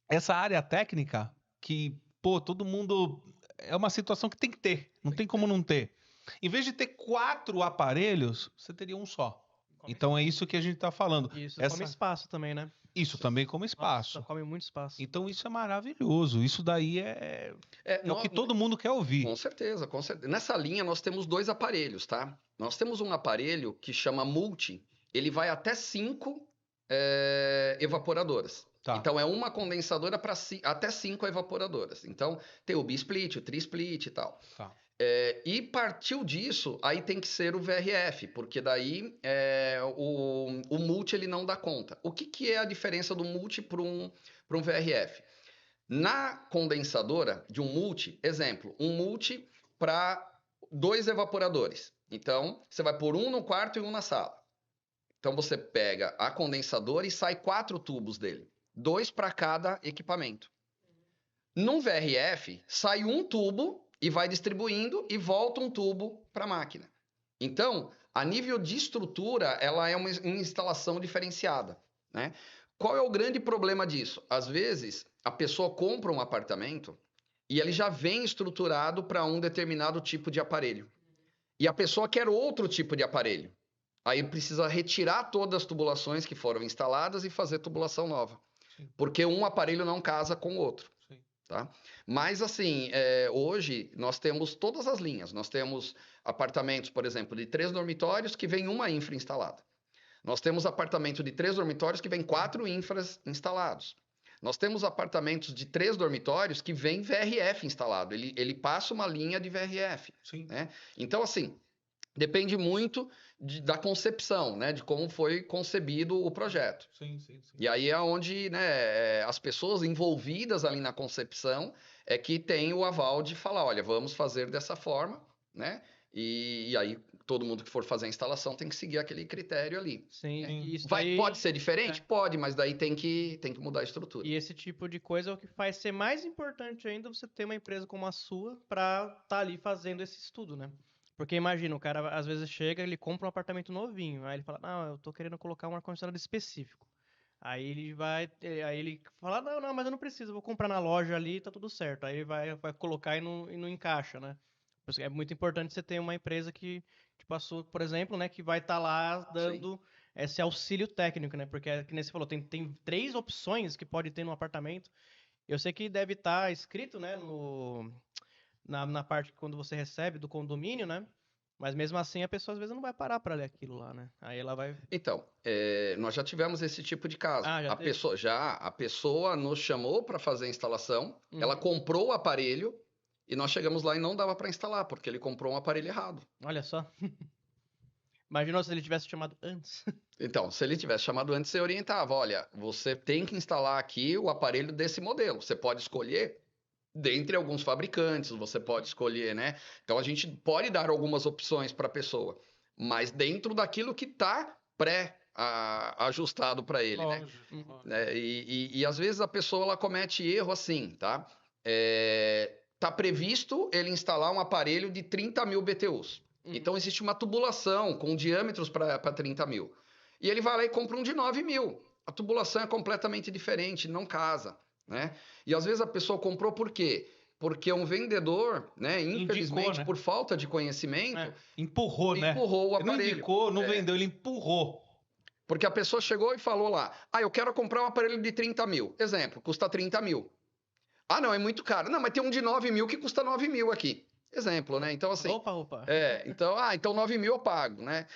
Essa área técnica que, pô, todo mundo... É uma situação que tem que ter, não tem como não ter. Em vez de ter 4 aparelhos, você teria um só. Então é isso que a gente está falando. Isso come espaço também, né? Isso também come espaço. Nossa, come muito espaço. Então isso é maravilhoso. Isso daí é o que todo mundo quer ouvir. Com certeza, com certeza. Nessa linha nós temos 2 aparelhos, tá? Nós temos um aparelho que chama Multi. Ele vai até 5 evaporadoras. Tá. Então é uma condensadora para até 5 evaporadoras. Então tem o bi-split, o tri-split e tal. Tá. E partiu disso, aí tem que ser o VRF, porque daí o multi ele não dá conta. O que é a diferença do multi para um VRF? Na condensadora de um multi, exemplo, um multi para 2 evaporadores. Então, você vai pôr um no quarto e um na sala. Então, você pega a condensadora e sai 4 tubos dele. 2 para cada equipamento. Num VRF, sai um tubo e vai distribuindo e volta um tubo para a máquina. Então, a nível de estrutura, ela é uma instalação diferenciada, né? Qual é o grande problema disso? Às vezes, a pessoa compra um apartamento e ele já vem estruturado para um determinado tipo de aparelho. E a pessoa quer outro tipo de aparelho. Aí precisa retirar todas as tubulações que foram instaladas e fazer tubulação nova. Sim. Porque um aparelho não casa com o outro. Sim. Tá? Mas assim, hoje nós temos todas as linhas. Nós temos apartamentos, por exemplo, de 3 dormitórios que vem uma infra instalada. Nós temos apartamento de 3 dormitórios que vem 4 infras instalados. Nós temos apartamentos de 3 dormitórios que vem VRF instalado. Ele passa uma linha de VRF. Sim. Né? Então, assim, depende muito da concepção, né? De como foi concebido o projeto. Sim, sim, sim. E aí é onde, né, as pessoas envolvidas ali na concepção é que tem o aval de falar, olha, vamos fazer dessa forma, né? E aí todo mundo que for fazer a instalação tem que seguir aquele critério ali. Sim, e isso Pode ser diferente? Pode, mas daí tem que mudar a estrutura. E esse tipo de coisa é o que faz ser mais importante ainda você ter uma empresa como a sua para estar ali fazendo esse estudo, né? Porque imagina, o cara às vezes chega, ele compra um apartamento novinho, aí ele fala, não, eu tô querendo colocar um ar-condicionado específico. Aí ele fala, não, mas eu não preciso, eu vou comprar na loja ali, tá tudo certo. Aí ele vai colocar e não encaixa, né? É muito importante você ter uma empresa que passou, por exemplo, né, que vai estar lá dando esse auxílio técnico, né? Porque, que nem você falou, tem 3 opções que pode ter no apartamento. Eu sei que deve estar escrito, né, na parte que quando você recebe do condomínio, né? Mas mesmo assim a pessoa às vezes não vai parar para ler aquilo lá, né? Aí ela vai... Então, nós já tivemos esse tipo de caso. A pessoa nos chamou para fazer a instalação, ela comprou o aparelho e nós chegamos lá e não dava para instalar, porque ele comprou um aparelho errado. Olha só. Imaginou se ele tivesse chamado antes. Então, se ele tivesse chamado antes, você orientava, olha, você tem que instalar aqui o aparelho desse modelo. Você pode escolher dentre alguns fabricantes, você pode escolher, né? Então, a gente pode dar algumas opções para a pessoa, mas dentro daquilo que está ajustado para ele, Lógico. né? E às vezes a pessoa ela comete erro assim, tá? Tá previsto ele instalar um aparelho de 30 mil BTUs. Então, existe uma tubulação com diâmetros para 30 mil. E ele vai lá e compra um de 9 mil. A tubulação é completamente diferente, não casa, né? E às vezes a pessoa comprou por quê? Porque um vendedor, né, infelizmente, Indicou, né? por falta de conhecimento, empurrou o aparelho. Ele não indicou, não vendeu, ele empurrou. Porque a pessoa chegou e falou lá, eu quero comprar um aparelho de 30 mil. Exemplo, custa 30 mil. Ah, não, é muito caro. Não, mas tem um de 9 mil que custa 9 mil aqui. Exemplo, né? Então, assim... Opa. Então 9 mil eu pago, né?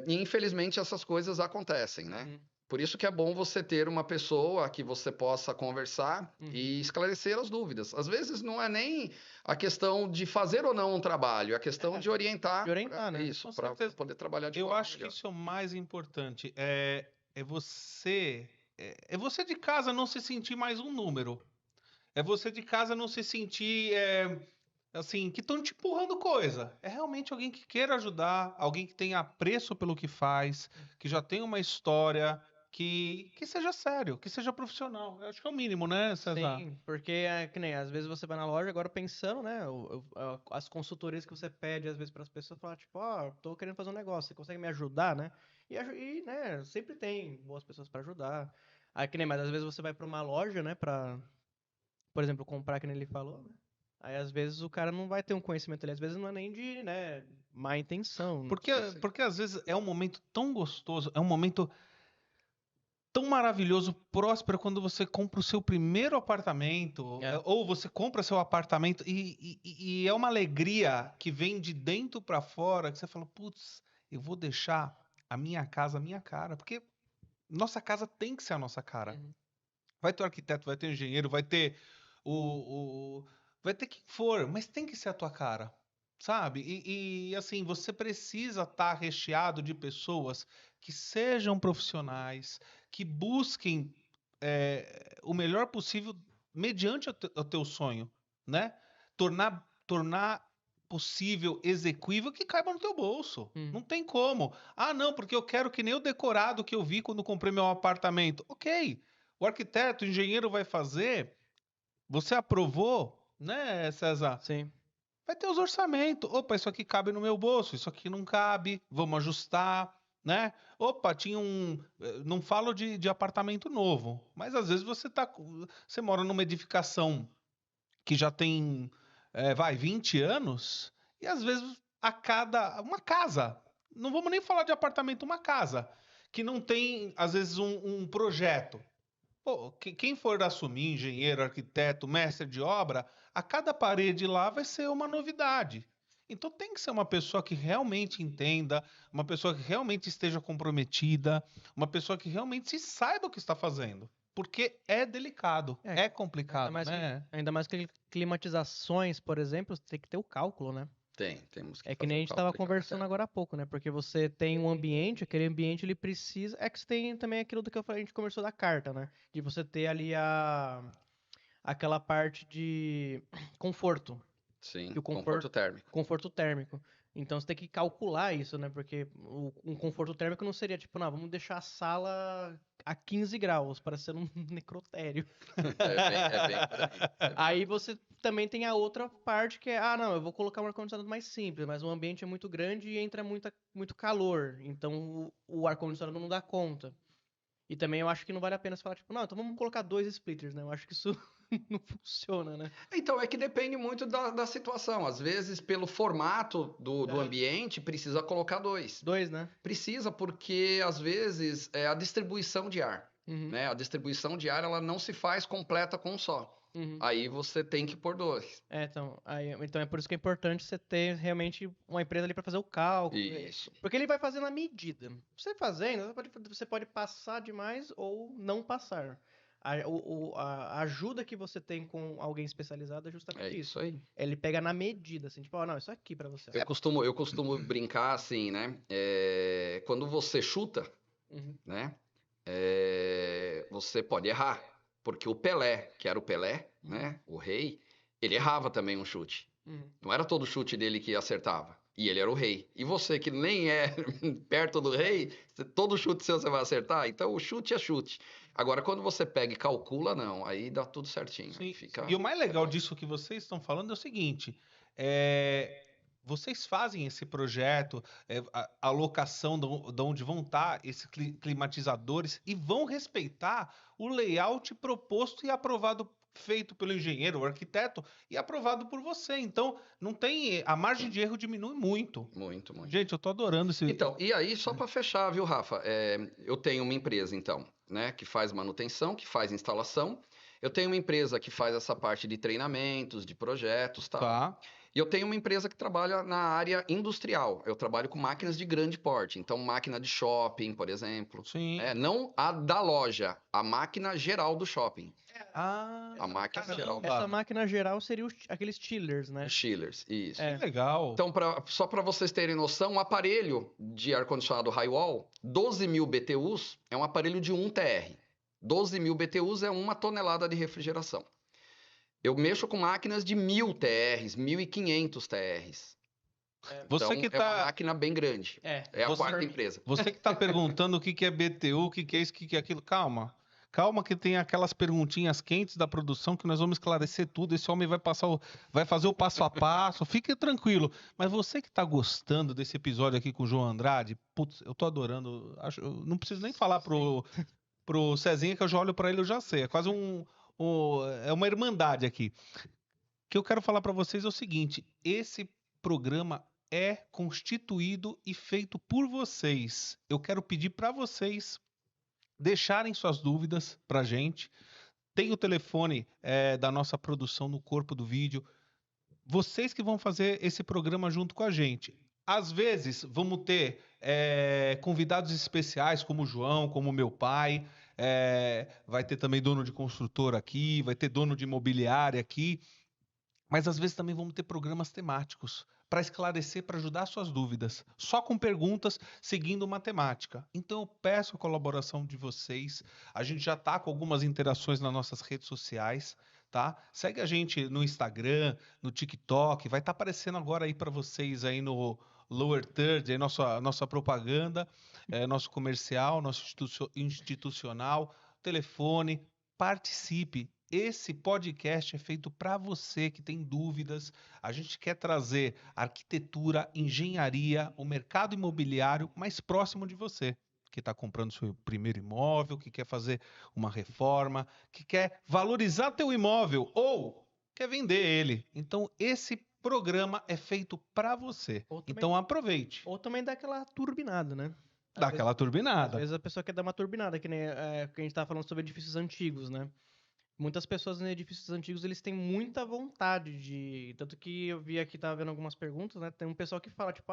E infelizmente essas coisas acontecem, né? Por isso que é bom você ter uma pessoa que você possa conversar e esclarecer as dúvidas. Às vezes não é nem a questão de fazer ou não um trabalho, é a questão de orientar. De orientar, né? Isso, para poder trabalhar de Eu forma acho melhor. que isso é o mais importante. É você de casa não se sentir mais um número. É você de casa não se sentir assim, que estão te empurrando coisa. É realmente alguém que queira ajudar, alguém que tenha apreço pelo que faz, que já tem uma história, que seja sério, que seja profissional. Eu acho que é o mínimo, né, César? Sim, porque que nem às vezes você vai na loja agora pensando, né? As consultorias que você pede às vezes para as pessoas falar, tipo, tô querendo fazer um negócio, você consegue me ajudar, né? E né, sempre tem boas pessoas para ajudar. Aí que nem, mas às vezes você vai para uma loja, né, para, por exemplo, comprar, que nem ele falou, né? Aí, às vezes, o cara não vai ter um conhecimento ali. Às vezes, não é nem de, né, má intenção. Porque às vezes é um momento tão gostoso, é um momento tão maravilhoso, próspero, quando você compra o seu primeiro apartamento, ou você compra seu apartamento e é uma alegria que vem de dentro para fora, que você fala, putz, eu vou deixar a minha casa, a minha cara, porque nossa casa tem que ser a nossa cara. Uhum. Vai ter o arquiteto, vai ter o engenheiro, vai ter vai ter quem for, mas tem que ser a tua cara, sabe? Assim, você precisa estar recheado de pessoas que sejam profissionais, que busquem o melhor possível mediante o teu sonho, né? Tornar possível, execuível, que caiba no teu bolso. Não tem como. Ah, não, porque eu quero que nem o decorado que eu vi quando comprei meu apartamento. Ok. O arquiteto, o engenheiro vai fazer. Você aprovou, né, César? Sim. Vai ter os orçamentos. Opa, isso aqui cabe no meu bolso, isso aqui não cabe, vamos ajustar, né? Opa, tinha não falo de apartamento novo, mas às vezes você mora numa edificação que já tem, 20 anos, e às vezes uma casa, não vamos nem falar de apartamento, uma casa, que não tem, às vezes, um projeto. Pô, quem for assumir, engenheiro, arquiteto, mestre de obra, a cada parede lá vai ser uma novidade. Então tem que ser uma pessoa que realmente entenda, uma pessoa que realmente esteja comprometida, uma pessoa que realmente saiba o que está fazendo. Porque é delicado, é complicado, né? Ainda mais que climatizações, por exemplo, você tem que ter o cálculo, né? Temos que É que fazer nem a o gente estava cálculo. conversando agora há pouco, né? Porque você tem um ambiente, aquele ambiente ele precisa. É que você tem também aquilo do que a gente conversou da carta, né? De você ter ali aquela parte de conforto. Sim, E o conforto térmico. conforto térmico. Então você tem que calcular isso, né? Porque um conforto térmico não seria tipo, não, vamos deixar a sala a 15 graus para ser um necrotério. É bem por aí. Aí você também tem a outra parte que é, não, eu vou colocar um ar-condicionado mais simples, mas o ambiente é muito grande e entra muito calor. Então o ar-condicionado não dá conta. E também eu acho que não vale a pena você falar, tipo, não, então vamos colocar 2 splitters, né? Eu acho que isso não funciona, né? Então, é que depende muito da situação. Às vezes, pelo formato do ambiente, precisa colocar 2. 2, né? Precisa, porque às vezes é a distribuição de ar. Uhum. Né? A distribuição de ar ela não se faz completa com um só. Uhum. Aí você tem que pôr 2. Então é por isso que é importante você ter realmente uma empresa ali para fazer o cálculo. Isso. Porque ele vai fazer na medida. Você fazendo, você pode passar demais ou não passar. A ajuda que você tem com alguém especializado é justamente isso aí. Ele pega na medida, assim, tipo, não, isso aqui para você. Eu costumo brincar assim, né? Quando você chuta, né? Você pode errar. Porque o Pelé, que era o Pelé, né? O rei, ele errava também um chute. Não era todo chute dele que acertava. E ele era o rei. E você que nem é perto do rei, todo chute seu você vai acertar. Então o chute é chute. Agora, quando você pega e calcula, não. Aí dá tudo certinho. Sim. Fica... E o mais legal disso que vocês estão falando é o seguinte: vocês fazem esse projeto, a alocação de onde vão estar esses climatizadores e vão respeitar o layout proposto e aprovado, feito pelo engenheiro, o arquiteto, e aprovado por você. Então, não tem. A margem de erro diminui muito. Muito, muito. Gente, eu tô adorando esse. Então, e aí, só para fechar, viu, Rafa? Eu tenho uma empresa, então, né, que faz manutenção, que faz instalação. Eu tenho uma empresa que faz essa parte de treinamentos, de projetos, tal. Tá. E eu tenho uma empresa que trabalha na área industrial. Eu trabalho com máquinas de grande porte. Então, máquina de shopping, por exemplo. Sim. Não a da loja, a máquina geral do shopping. A máquina geral. Essa máquina geral seria aqueles chillers, né? Chillers, isso. Que legal. Então, só para vocês terem noção, um aparelho de ar-condicionado Highwall, 12.000 BTUs, é um aparelho de 1 TR. 12.000 BTUs é 1 tonelada de refrigeração. Eu mexo com máquinas de 1.000 TRs, 1.500 TRs. Você então, que é uma máquina bem grande. É a quarta empresa. Você que está perguntando o que é BTU, o que é isso, o que é aquilo. Calma. Calma que tem aquelas perguntinhas quentes da produção que nós vamos esclarecer tudo. Esse homem vai fazer o passo a passo. Fique tranquilo. Mas você que está gostando desse episódio aqui com o João Andrade, putz, eu tô adorando. Eu não preciso nem falar pro Cezinha, que eu já olho para ele, eu já sei. É quase é uma irmandade aqui. que eu quero falar para vocês é o seguinte: esse programa é constituído e feito por vocês. Eu quero pedir para vocês deixarem suas dúvidas para a gente. Tem o telefone da nossa produção no corpo do vídeo. Vocês que vão fazer esse programa junto com a gente. Às vezes, vamos ter convidados especiais, como o João, como o meu pai. Vai ter também dono de construtora aqui, vai ter dono de imobiliária aqui. Mas às vezes também vamos ter programas temáticos para esclarecer, para ajudar suas dúvidas, só com perguntas, seguindo uma temática. Então eu peço a colaboração de vocês. A gente já está com algumas interações nas nossas redes sociais, tá? Segue a gente no Instagram, no TikTok, vai estar aparecendo agora aí para vocês aí no Lower Third, aí nossa propaganda, nosso comercial, nosso institucional, telefone, participe. Esse podcast é feito para você que tem dúvidas. A gente quer trazer arquitetura, engenharia, o mercado imobiliário mais próximo de você, que está comprando seu primeiro imóvel, que quer fazer uma reforma, que quer valorizar teu imóvel ou quer vender ele. Então, esse programa é feito para você. Então, aproveite. Ou também dá aquela turbinada, né? Dá aquela turbinada. Às vezes a pessoa quer dar uma turbinada, que nem que a gente estava falando sobre edifícios antigos, né? Muitas pessoas em edifícios antigos, eles têm muita vontade de... Tanto que eu vi aqui, tava vendo algumas perguntas, né? Tem um pessoal que fala, tipo,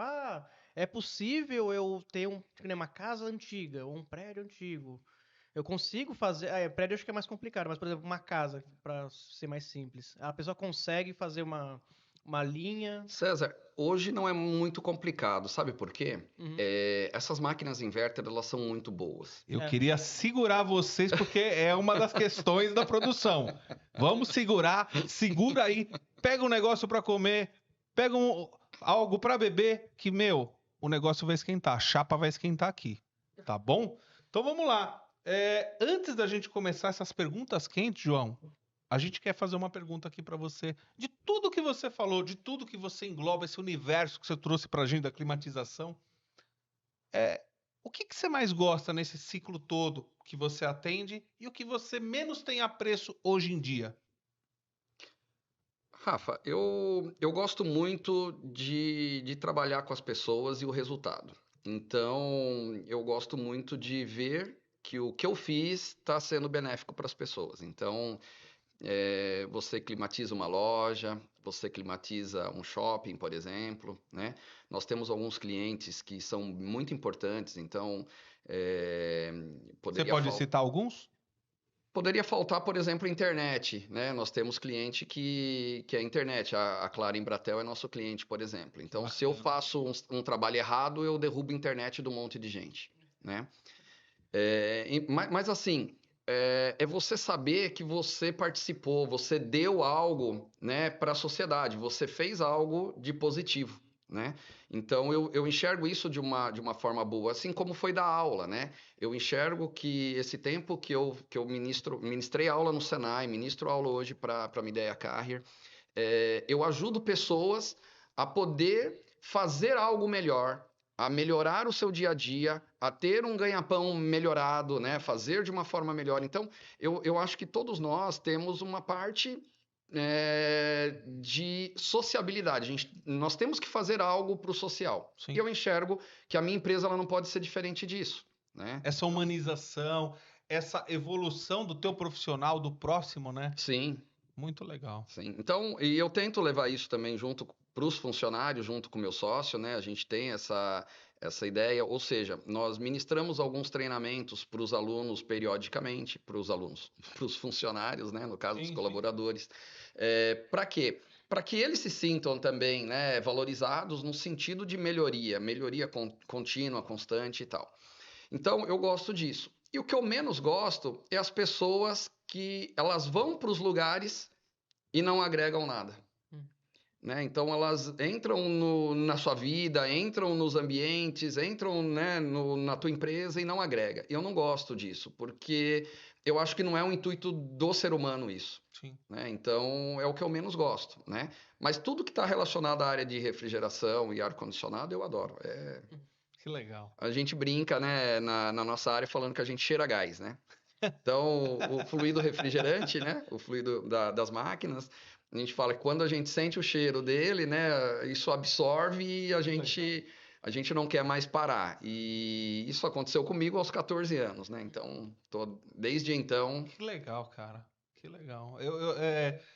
é possível eu ter uma casa antiga ou um prédio antigo? Eu consigo fazer... prédio eu acho que é mais complicado, mas, por exemplo, uma casa, para ser mais simples. A pessoa consegue fazer uma linha... César, hoje não é muito complicado, sabe por quê? Uhum. Essas máquinas inverter, elas são muito boas. Eu queria segurar vocês porque é uma das questões da produção. Vamos segurar, segura aí, pega um negócio para comer, pega algo para beber, que, o negócio vai esquentar, a chapa vai esquentar aqui, tá bom? Então vamos lá. Antes da gente começar essas perguntas quentes, João, a gente quer fazer uma pergunta aqui para você. De tudo que você falou, de tudo que você engloba, esse universo que você trouxe para a gente da climatização, o que você mais gosta nesse ciclo todo que você atende e o que você menos tem apreço hoje em dia? Rafa, eu gosto muito de trabalhar com as pessoas e o resultado. Então, eu gosto muito de ver que o que eu fiz está sendo benéfico para as pessoas. Então, você climatiza uma loja, você climatiza um shopping, por exemplo, né? Nós temos alguns clientes que são muito importantes, então você pode citar alguns? Poderia faltar, por exemplo, internet, né? Nós temos cliente que é internet, a Clara Embratel é nosso cliente, por exemplo. Então, se eu faço um trabalho errado, eu derrubo a internet de um monte de gente, né? Mas assim... É você saber que você participou, você deu algo, né, para a sociedade, você fez algo de positivo, né? Então eu enxergo isso de uma forma boa, assim como foi da aula, né? Eu enxergo que esse tempo que eu ministrei aula no Senai, ministro aula hoje para a Midea Carrier, eu ajudo pessoas a poder fazer algo melhor, a melhorar o seu dia a dia, a ter um ganha-pão melhorado, né? Fazer de uma forma melhor. Então, eu acho que todos nós temos uma parte de sociabilidade. Nós temos que fazer algo para o social. Sim. E eu enxergo que a minha empresa ela não pode ser diferente disso, né? Essa humanização, essa evolução do teu profissional, do próximo, né? Sim. Muito legal. Sim. Então, e eu tento levar isso também junto para os funcionários, junto com o meu sócio, né? A gente tem essa ideia, ou seja, nós ministramos alguns treinamentos para os alunos periodicamente, para os funcionários, né? No caso dos colaboradores. Para quê? Para que eles se sintam também, né, valorizados no sentido de melhoria contínua, constante e tal. Então, eu gosto disso. E o que eu menos gosto é as pessoas que elas vão para os lugares e não agregam nada. Né? Então, elas entram na sua vida, entram nos ambientes, entram, né, na tua empresa e não agrega. E eu não gosto disso, porque eu acho que não é um intuito do ser humano isso. Sim. Né? Então, é o que eu menos gosto. Né? Mas tudo que está relacionado à área de refrigeração e ar-condicionado, eu adoro. Que legal. A gente brinca, né, na nossa área falando que a gente cheira gás, né? Então, o fluido refrigerante, né? O fluido das máquinas, a gente fala que quando a gente sente o cheiro dele, né? Isso absorve e a gente não quer mais parar. E isso aconteceu comigo aos 14 anos, né? Então, desde então. Que legal, cara. Que legal.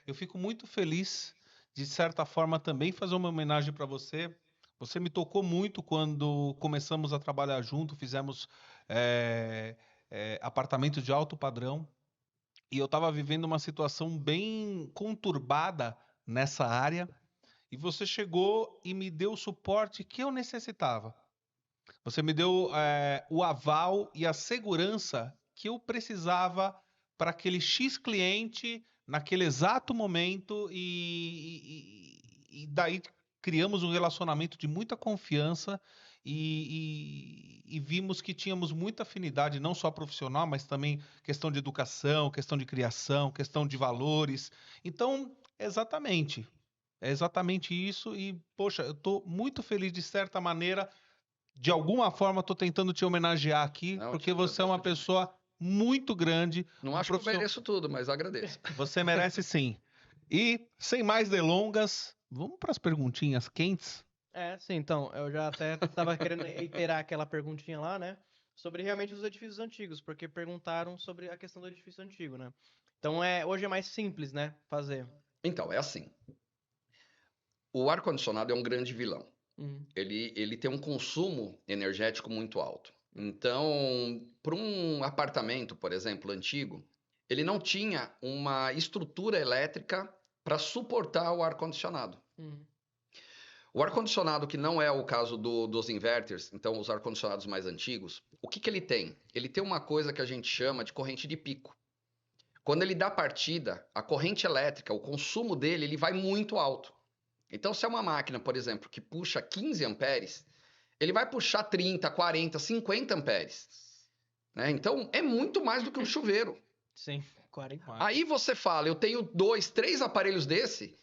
Eu fico muito feliz de certa forma também fazer uma homenagem para você. Você me tocou muito quando começamos a trabalhar junto, fizemos apartamentos de alto padrão. E eu estava vivendo uma situação bem conturbada nessa área. E você chegou e me deu o suporte que eu necessitava. Você me deu o aval e a segurança que eu precisava para aquele X cliente naquele exato momento e daí criamos um relacionamento de muita confiança e vimos que tínhamos muita afinidade, não só profissional, mas também questão de educação, questão de criação, questão de valores. Então, exatamente. É exatamente isso e, poxa, eu estou muito feliz de certa maneira de alguma forma, estou tentando te homenagear aqui, Não, porque você é uma pessoa muito grande. Não um acho que eu profissional. mereço tudo, mas agradeço. Você merece sim. E, sem mais delongas, vamos para as perguntinhas quentes? Sim, então, eu já até tava querendo reiterar aquela perguntinha lá, né? Sobre realmente os edifícios antigos, porque perguntaram sobre a questão do edifício antigo, né? Então, hoje é mais simples, né? Fazer. Então, é assim. O ar-condicionado é um grande vilão. Uhum. Ele tem um consumo energético muito alto. Então, para um apartamento, por exemplo, antigo, ele não tinha uma estrutura elétrica para suportar o ar-condicionado. Uhum. O ar-condicionado, que não é o caso dos inverters, então os ar-condicionados mais antigos, o que ele tem? Ele tem uma coisa que a gente chama de corrente de pico. Quando ele dá partida, a corrente elétrica, o consumo dele, ele vai muito alto. Então, se é uma máquina, por exemplo, que puxa 15 amperes, ele vai puxar 30, 40, 50 amperes. Né? Então, é muito mais do que um chuveiro. Sim, 40. Aí você fala, eu tenho 2, 3 aparelhos desse,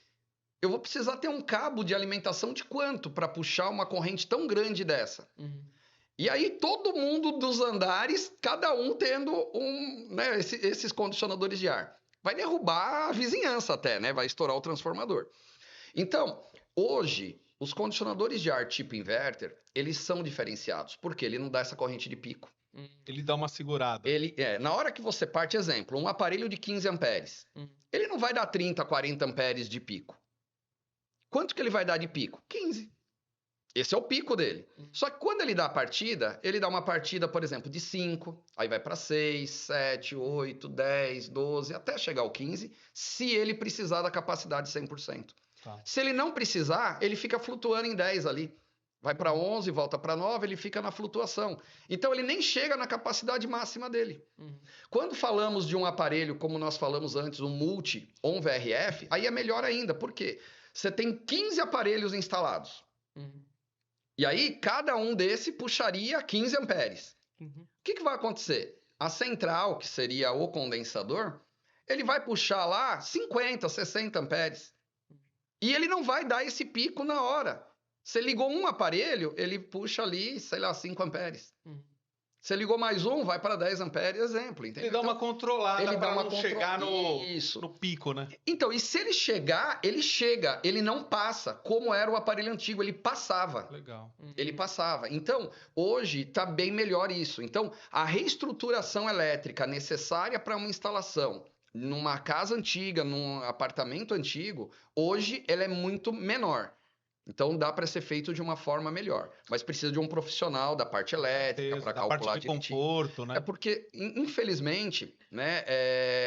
eu vou precisar ter um cabo de alimentação de quanto para puxar uma corrente tão grande dessa? Uhum. E aí todo mundo dos andares, cada um tendo esses condicionadores de ar. Vai derrubar a vizinhança até, né? Vai estourar o transformador. Então, hoje, os condicionadores de ar tipo inverter, eles são diferenciados. Por quê? Ele não dá essa corrente de pico. Ele dá uma segurada. Na hora que você parte, exemplo, um aparelho de 15 amperes, ele não vai dar 30, 40 amperes de pico. Quanto que ele vai dar de pico? 15. Esse é o pico dele. Só que quando ele dá a partida, ele dá uma partida, por exemplo, de 5, aí vai para 6, 7, 8, 10, 12, até chegar ao 15, se ele precisar da capacidade 100%. Tá. Se ele não precisar, ele fica flutuando em 10 ali. Vai para 11, volta para 9, ele fica na flutuação. Então ele nem chega na capacidade máxima dele. Quando falamos de um aparelho, como nós falamos antes, um multi ou um VRF, aí é melhor ainda. Por quê? Você tem 15 aparelhos instalados. E aí, cada um desse puxaria 15 amperes. O que vai acontecer? A central, que seria o condensador, ele vai puxar lá 50, 60 amperes. E ele não vai dar esse pico na hora. Você ligou um aparelho, ele puxa ali, sei lá, 5 amperes. Você ligou mais um, vai para 10 amperes, exemplo. Entendeu? Ele dá uma controlada para não chegar no pico, né? Então, e se ele chegar, ele chega. Ele não passa, como era o aparelho antigo. Ele passava. Legal. Ele passava. Então, hoje está bem melhor isso. Então, a reestruturação elétrica necessária para uma instalação numa casa antiga, num apartamento antigo, hoje ela é muito menor. Então dá para ser feito de uma forma melhor, mas precisa de um profissional da parte elétrica para calcular parte de conforto, né? É porque, infelizmente, né,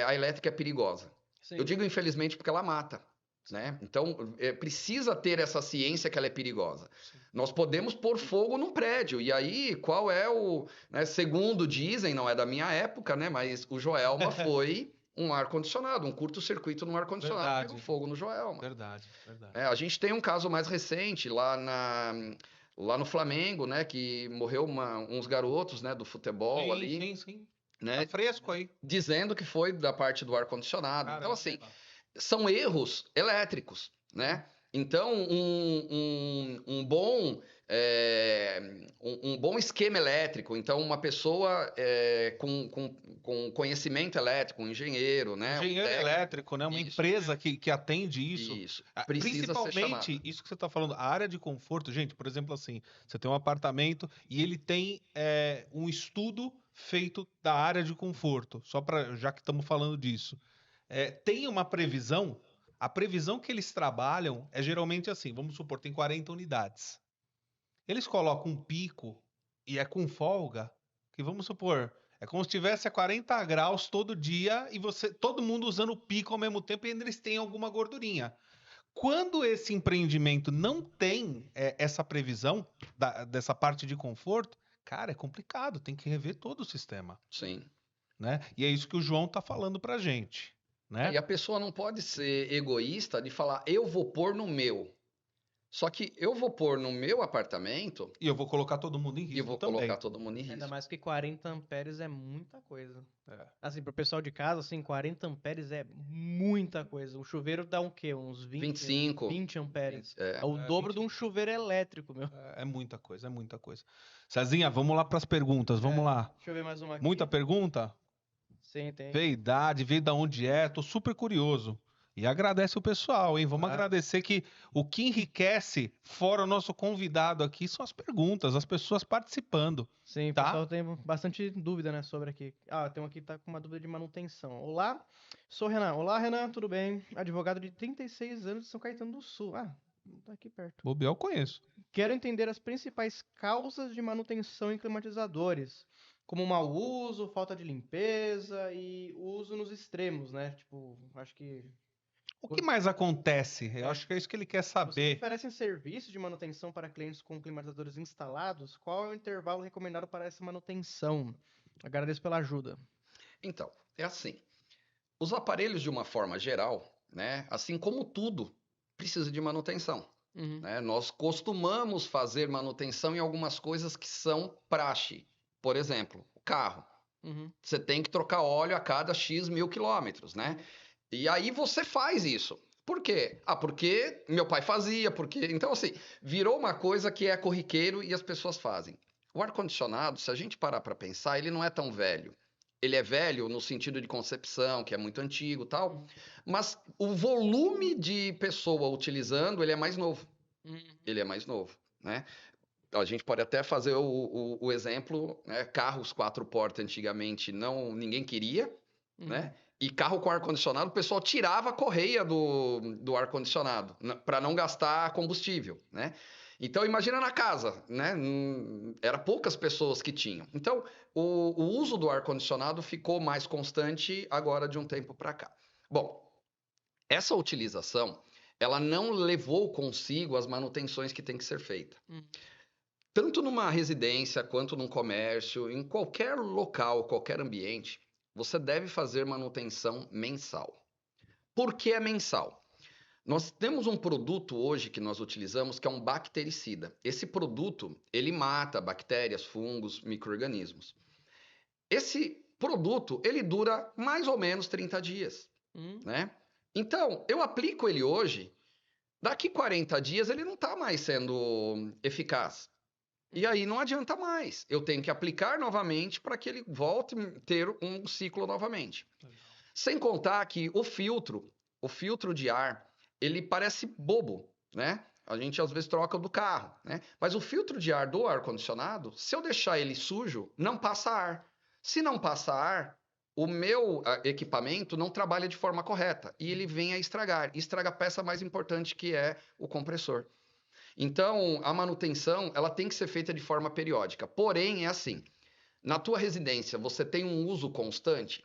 a elétrica é perigosa. Sim. Eu digo infelizmente porque ela mata. Né? Então, precisa ter essa ciência que ela é perigosa. Sim. Nós podemos pôr fogo num prédio. E aí, qual é o... Né, segundo dizem, não é da minha época, né, mas o Joelma foi um ar-condicionado, um curto-circuito no ar-condicionado. Pegou fogo no Joelma. Verdade. A gente tem um caso mais recente lá no Flamengo, né, que morreu uns garotos, né, do futebol ali. Sim. Né, tá fresco aí. Dizendo que foi da parte do ar-condicionado. Então, assim... São erros elétricos, né? Então, um bom um bom esquema elétrico. Então, uma pessoa com conhecimento elétrico, um engenheiro, né? Engenheiro elétrico, né? Uma Isso. empresa que atende isso. Isso. Precisa ser chamado. Principalmente, isso que você está falando, a área de conforto. Gente, por exemplo, assim, você tem um apartamento e ele tem um estudo feito da área de conforto. Só para, já que estamos falando disso. Tem uma previsão. A previsão que eles trabalham é geralmente assim, vamos supor, tem 40 unidades. Eles colocam um pico e é com folga, que vamos supor, é como se estivesse a 40 graus todo dia e todo mundo usando o pico ao mesmo tempo e ainda eles têm alguma gordurinha. Quando esse empreendimento não tem essa previsão dessa parte de conforto, cara, é complicado, tem que rever todo o sistema. Sim. Né? E é isso que o João tá falando pra gente. Né? E a pessoa não pode ser egoísta de falar, eu vou pôr no meu. Só que eu vou pôr no meu apartamento E eu vou colocar todo mundo em e risco vou também. colocar todo mundo em Ainda risco. mais que 40 amperes é muita coisa. É. Assim, pro pessoal de casa, assim, 40 amperes é muita coisa. O chuveiro dá um quê? Uns 25. 20 amperes. É. É o dobro 20. de um chuveiro elétrico, meu. É muita coisa, é muita coisa. Cezinha, vamos lá pras perguntas, vamos lá. Deixa eu ver mais uma aqui. Muita pergunta? Sim, tem. Vê a idade, vê da onde é, tô super curioso. E agradece o pessoal, hein? Vamos agradecer que o que enriquece, fora o nosso convidado aqui, são as perguntas, as pessoas participando. Sim, o Tá? pessoal tem bastante dúvida, né, sobre aqui. Tem um aqui que tá com uma dúvida de manutenção. Olá, sou o Renan. Olá, Renan, tudo bem? Advogado de 36 anos de São Caetano do Sul. Tá aqui perto. Bobear eu conheço. Quero entender as principais causas de manutenção em climatizadores, como mau uso, falta de limpeza e uso nos extremos, né? Tipo, acho que O que mais acontece? Eu acho que é isso que ele quer vocês saber. oferecem serviço de manutenção para clientes com climatizadores instalados? Qual é o intervalo recomendado para essa manutenção? Agradeço pela ajuda. Então, é assim. Os aparelhos, de uma forma geral, né, assim como tudo, precisa de manutenção. Uhum. Né? Nós costumamos fazer manutenção em algumas coisas que são praxe. Por exemplo, o carro. Uhum. Você tem que trocar óleo a cada X mil quilômetros, né? E aí você faz isso. Por quê? Porque meu pai fazia, porque... Então, assim, virou uma coisa que é corriqueiro e as pessoas fazem. O ar-condicionado, se a gente parar para pensar, ele não é tão velho. Ele é velho no sentido de concepção, que é muito antigo e tal, mas o volume de pessoa utilizando, ele é mais novo. Ele é mais novo, né? A gente pode até fazer o exemplo, né? Carros 4 portas antigamente ninguém queria, né? E carro com ar-condicionado, o pessoal tirava a correia do ar-condicionado para não gastar combustível, né? Então, imagina na casa, né? Era poucas pessoas que tinham. Então, o uso do ar-condicionado ficou mais constante agora de um tempo para cá. Bom, essa utilização, ela não levou consigo as manutenções que tem que ser feita. Tanto numa residência quanto num comércio, em qualquer local, qualquer ambiente, você deve fazer manutenção mensal. Por que é mensal? Nós temos um produto hoje que nós utilizamos que é um bactericida. Esse produto, ele mata bactérias, fungos, micro-organismos. Esse produto, ele dura mais ou menos 30 dias, né? Então, eu aplico ele hoje, daqui 40 dias ele não está mais sendo eficaz. E aí não adianta mais. Eu tenho que aplicar novamente para que ele volte a ter um ciclo novamente. Sem contar que o filtro de ar, ele parece bobo, né? A gente às vezes troca do carro, né? Mas o filtro de ar do ar-condicionado, se eu deixar ele sujo, não passa ar. Se não passa ar, o meu equipamento não trabalha de forma correta e ele vem a estragar. E estraga a peça mais importante, que é o compressor. Então, a manutenção, ela tem que ser feita de forma periódica. Porém, é assim, na tua residência, você tem um uso constante?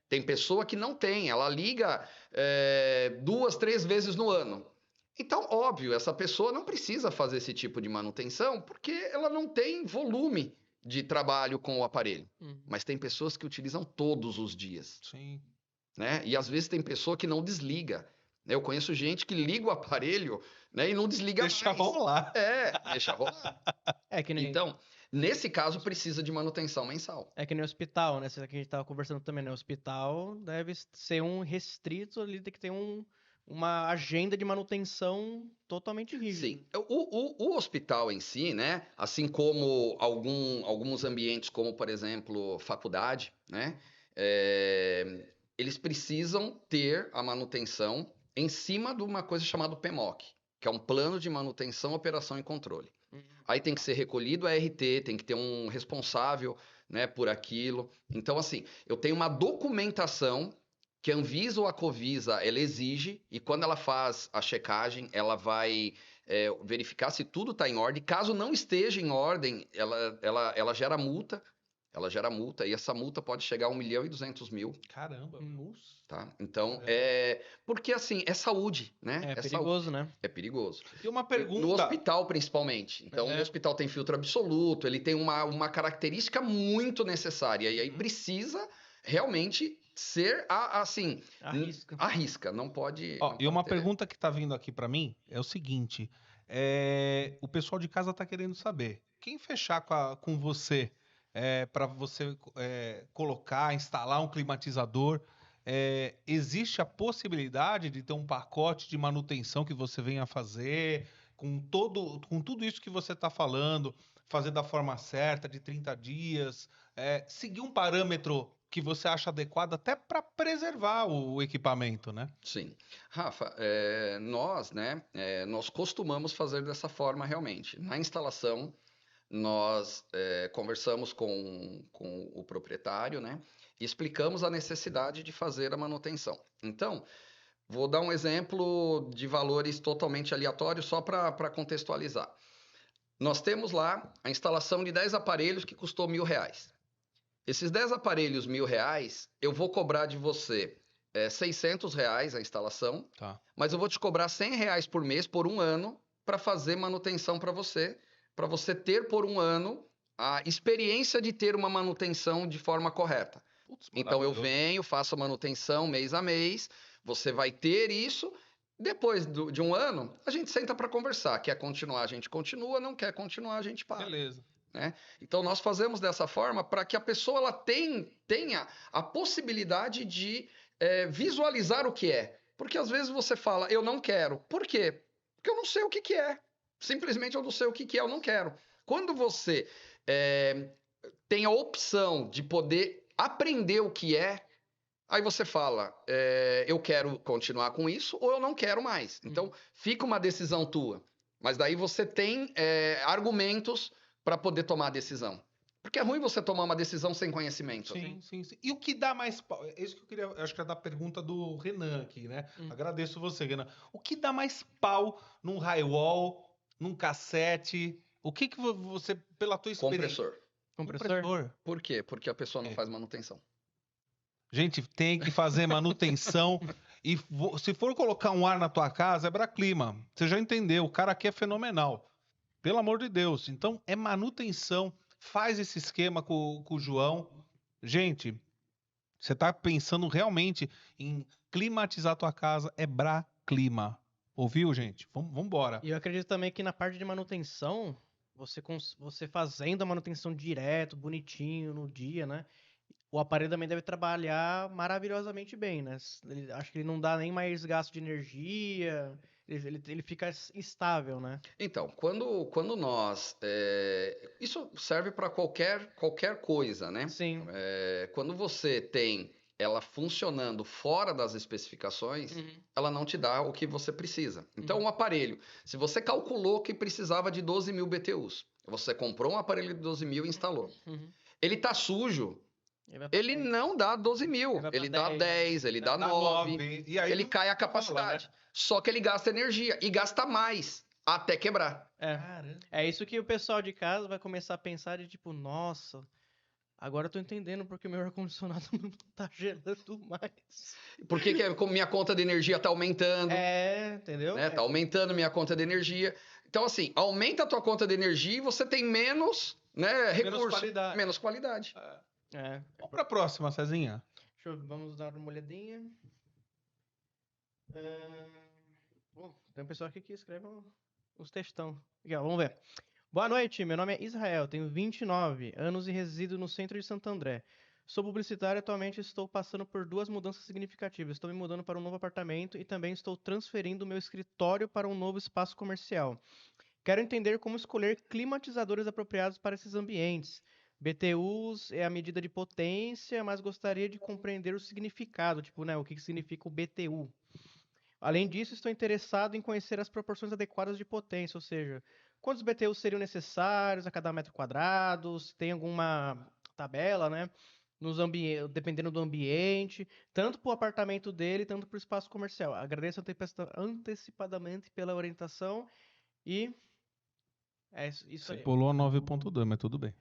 Tem pessoa que não tem, ela liga 2, 3 vezes no ano. Então, óbvio, essa pessoa não precisa fazer esse tipo de manutenção porque ela não tem volume de trabalho com o aparelho. Mas tem pessoas que utilizam todos os dias. Sim. Né? E às vezes tem pessoa que não desliga. Eu conheço gente que liga o aparelho, né, e não desliga mais. Deixa rolar. Deixa rolar. Que nem... Então, nesse caso, precisa de manutenção mensal. É que nem hospital, né? Isso aqui a gente tava conversando também, né? O hospital deve ser um restrito ali, tem que ter um uma agenda de manutenção totalmente rígida. Sim. O hospital em si, né? Assim como alguns ambientes, como por exemplo, faculdade, né? Eles precisam ter a manutenção em cima de uma coisa chamada PMOC, que é um plano de manutenção, operação e controle. Aí tem que ser recolhido a RT, tem que ter um responsável, né, por aquilo. Então, assim, eu tenho uma documentação que a Anvisa ou a Covisa, ela exige, e quando ela faz a checagem, ela vai verificar se tudo está em ordem. Caso não esteja em ordem, ela gera multa. Ela gera multa, e essa multa pode chegar a 1.200.000. Caramba. Nossa. Tá? Então, Caramba. porque assim, é saúde, né? É saúde. perigoso, né? É perigoso. E uma No pergunta. hospital, principalmente. Então, o hospital tem filtro absoluto, ele tem uma característica muito necessária. E aí precisa realmente ser assim. Arrisca. Não pode. Ó, não e uma pode ter. pergunta que tá vindo aqui pra mim é o seguinte: o pessoal de casa tá querendo saber. Quem fechar com você para você colocar, instalar um climatizador, existe a possibilidade de ter um pacote de manutenção que você venha fazer, com tudo isso que você está falando, fazer da forma certa, de 30 dias, seguir um parâmetro que você acha adequado até para preservar o equipamento, né? Sim. Rafa, nós, né, nós costumamos fazer dessa forma realmente. Na instalação, nós conversamos com o proprietário, né, e explicamos a necessidade de fazer a manutenção. Então, vou dar um exemplo de valores totalmente aleatórios só para contextualizar. Nós temos lá a instalação de 10 aparelhos que custou R$1.000. Esses 10 aparelhos R$1.000, eu vou cobrar de você R$600 a instalação, Tá. mas eu vou te cobrar R$100 por mês por um ano para fazer manutenção para você ter por um ano a experiência de ter uma manutenção de forma correta. Putz, Então eu maravilhoso. venho, faço a manutenção mês a mês, você vai ter isso. Depois de um ano, a gente senta para conversar. Quer continuar, a gente continua. Não quer continuar, a gente para. Beleza. Né? Então nós fazemos dessa forma para que a pessoa ela tenha a possibilidade de visualizar o que é. Porque às vezes você fala, eu não quero. Por quê? Porque eu não sei o que é. Simplesmente eu não sei o que é, eu não quero. Quando você tem a opção de poder aprender o que é, aí você fala, eu quero continuar com isso ou eu não quero mais. Então fica uma decisão tua. Mas daí você tem argumentos para poder tomar a decisão. Porque é ruim você tomar uma decisão sem conhecimento. Sim. E o que dá mais pau? É isso que eu queria. Acho que é da pergunta do Renan aqui, né? Agradeço você, Renan. O que dá mais pau num Highwall, num cassete? O que você, pela tua experiência. Compressor. Por quê? Porque a pessoa não faz manutenção. Gente, tem que fazer manutenção. E se for colocar um ar na tua casa, é Braclima. Você já entendeu. O cara aqui é fenomenal. Pelo amor de Deus. Então, é manutenção. Faz esse esquema com o João. Gente, você está pensando realmente em climatizar a tua casa, é Braclima. Ouviu, gente? Vamos embora. E eu acredito também que na parte de manutenção, você fazendo a manutenção direto, bonitinho, no dia, né? O aparelho também deve trabalhar maravilhosamente bem, né? Acho que ele não dá nem mais gasto de energia, ele fica estável, né? Então, quando nós... isso serve para qualquer coisa, né? Sim. Quando você tem ela funcionando fora das especificações, ela não te dá o que você precisa. Então, um aparelho, se você calculou que precisava de 12.000 BTUs, você comprou um aparelho de 12.000 e instalou. Ele tá sujo, ele não dá 12.000, ele dá 10, ele dá 9, e aí ele cai a capacidade. Né? Só que ele gasta energia e gasta mais até quebrar. É isso que o pessoal de casa vai começar a pensar de tipo, nossa, agora eu tô entendendo porque meu ar-condicionado não tá gelando mais. Por que minha conta de energia tá aumentando? Entendeu? Né? Tá aumentando minha conta de energia. Então, assim, aumenta a tua conta de energia e você tem menos, né, recurso. Menos qualidade. Vamos pra próxima, Cezinha. Vamos dar uma olhadinha. Tem um pessoal aqui que escreve uns textão. Aqui, ó, vamos ver. Boa noite, meu nome é Israel, tenho 29 anos e resido no centro de Santo André. Sou publicitário e atualmente estou passando por 2 mudanças significativas. Estou me mudando para um novo apartamento e também estou transferindo meu escritório para um novo espaço comercial. Quero entender como escolher climatizadores apropriados para esses ambientes. BTUs é a medida de potência, mas gostaria de compreender o significado, tipo, né, o que significa o BTU. Além disso, estou interessado em conhecer as proporções adequadas de potência, ou seja, quantos BTUs seriam necessários a cada metro quadrado, se tem alguma tabela, né? Dependendo do ambiente, tanto para o apartamento dele, tanto para o espaço comercial. Agradeço antecipadamente pela orientação e é isso Você aí. pulou a 9.2, mas tudo bem.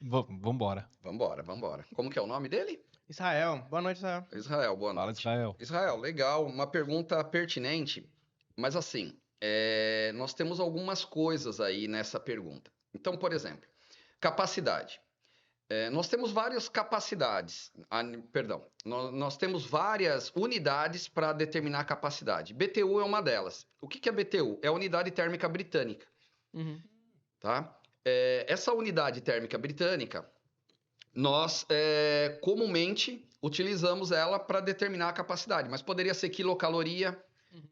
Vambora. Vambora. Como que é o nome dele? Israel, boa noite, Israel. Israel, boa Fala, noite. Israel. Israel, legal, uma pergunta pertinente, mas assim, nós temos algumas coisas aí nessa pergunta. Então, por exemplo, capacidade. Nós temos várias capacidades, nós temos várias unidades para determinar a capacidade. BTU é uma delas. O que é BTU? É a unidade térmica britânica. Uhum. Tá? Essa unidade térmica britânica, nós comumente utilizamos ela para determinar a capacidade, mas poderia ser quilocaloria,